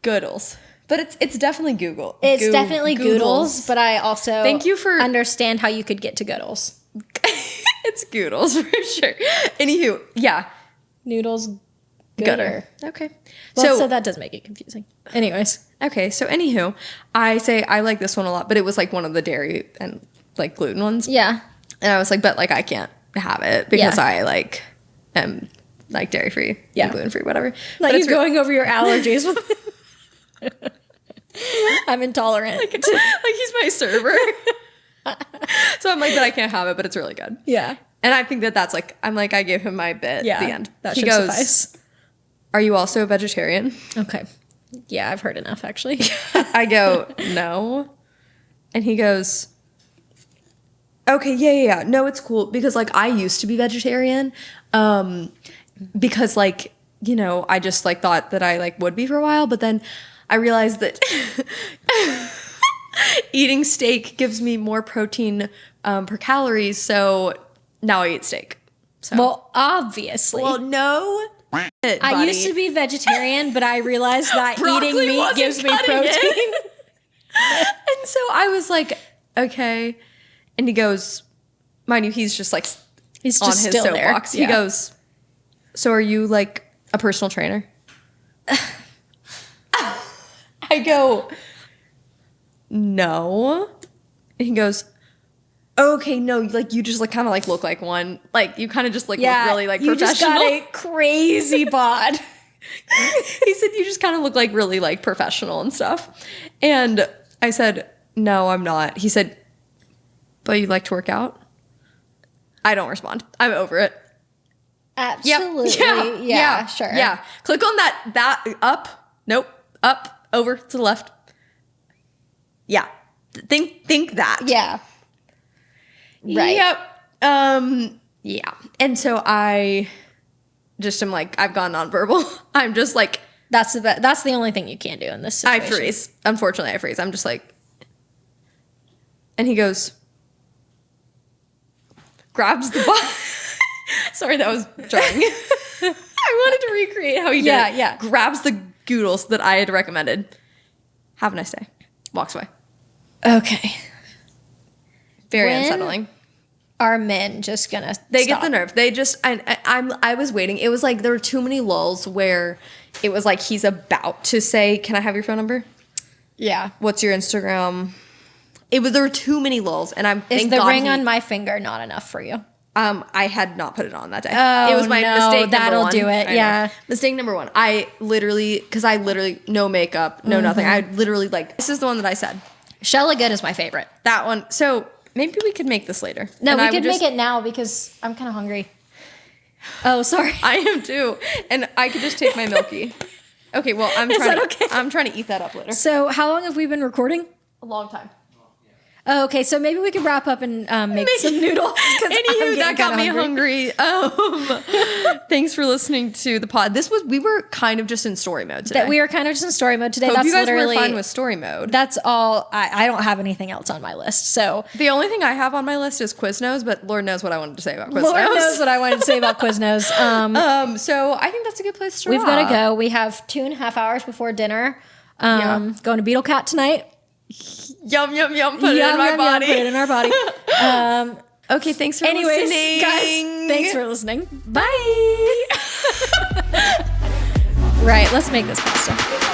Goodles. But it's definitely Google. It's definitely Goodles, but I also Thank you for understand how you could get to Goodles. It's Goodles for sure. Anywho, yeah. Noodles Gooder. Okay. Well, so that does make it confusing. Anyways. Okay, so anywho, I say I like this one a lot, but it was like one of the dairy and like gluten ones. Yeah. And I was like, but like I can't have it because I like am like dairy free, yeah, gluten free, whatever. Like but you going over your allergies with I'm intolerant. Like he's my server. So I'm like, but I can't have it, but it's really good. Yeah. And I think that's like, I'm like, I gave him my bit at the end. That he should goes, suffice. Are you also a vegetarian? Okay. Yeah, I've heard enough actually. I go, no. And he goes, okay, yeah. No, it's cool. Because like I used to be vegetarian. Because like, you know, I just like thought that I like would be for a while, but then I realized that eating steak gives me more protein per calories, so now I eat steak. So. Well, obviously. Well, no. I used to be vegetarian, but I realized that eating meat gives me protein. And so I was like, okay. And he goes, mind you, he's just like he's on just his still soapbox. there. Yeah. He goes, So are you like a personal trainer? I go, no. And he goes, okay, no, like you just like kind of like look like one. Like you kind of just like look really like you professional. just got a crazy bod. He said you just kind of look like really like professional and stuff. And I said, no, I'm not. He said, but you like to work out? I don't respond. I'm over it. Absolutely. Yeah, sure. Yeah. Click on that up. Nope. Up, over to the left. Yeah. Think that. Yeah. Right. Yep. Yeah. And so I just am like, I've gone nonverbal. I'm just like, That's the only thing you can do in this situation. I freeze. Unfortunately, I freeze. I'm just like, and he goes, grabs the ball. Sorry, that was jarring. I wanted to recreate how he did it. Yeah. Grabs the goodles that I had recommended. Have a nice day. Walks away. Okay. Very When unsettling. Are men just gonna They stop? get the nerve. They just, I was waiting. It was like, there were too many lulls where it was like, he's about to say, can I have your phone number? Yeah. What's your Instagram? There were too many lulls, and I'm Is thank the God ring on my finger not enough for you? I had not put it on that day. Oh, it was my no, mistake. that'll number one. do it, I know. yeah. Mistake number one. I literally no makeup, no nothing. I literally like, this is the one that I said. Shella Good is my favorite. That one. So maybe we could make this later. No, And we I could would make it now because I'm kind of hungry. Oh, sorry. I am too. And I could just take my Milky. Okay, well, I'm trying to eat that up later. So how long have we been recording? A long time. Oh, okay, so maybe we could wrap up and make some noodles. 'Cause I'm Anywho, getting that got kinda me hungry. Thanks for listening to the pod. We were kind of just in story mode today. That we are kind of just in story mode today. Hope That's you guys literally were fine with story mode. That's all. I don't have anything else on my list. So The only thing I have on my list is Quiznos, but Lord knows what I wanted to say about Quiznos. Lord knows what I wanted to say about Quiznos. So I think that's a good place to We've got to wrap. go. We have 2.5 hours before dinner. Going to Beetle Cat tonight. Yum, yum, yum. Put it in Yum, my yum, yum, body. put it in our body. Okay, thanks for Anyways, listening. guys, thanks for listening. Bye. Right, let's make this pasta.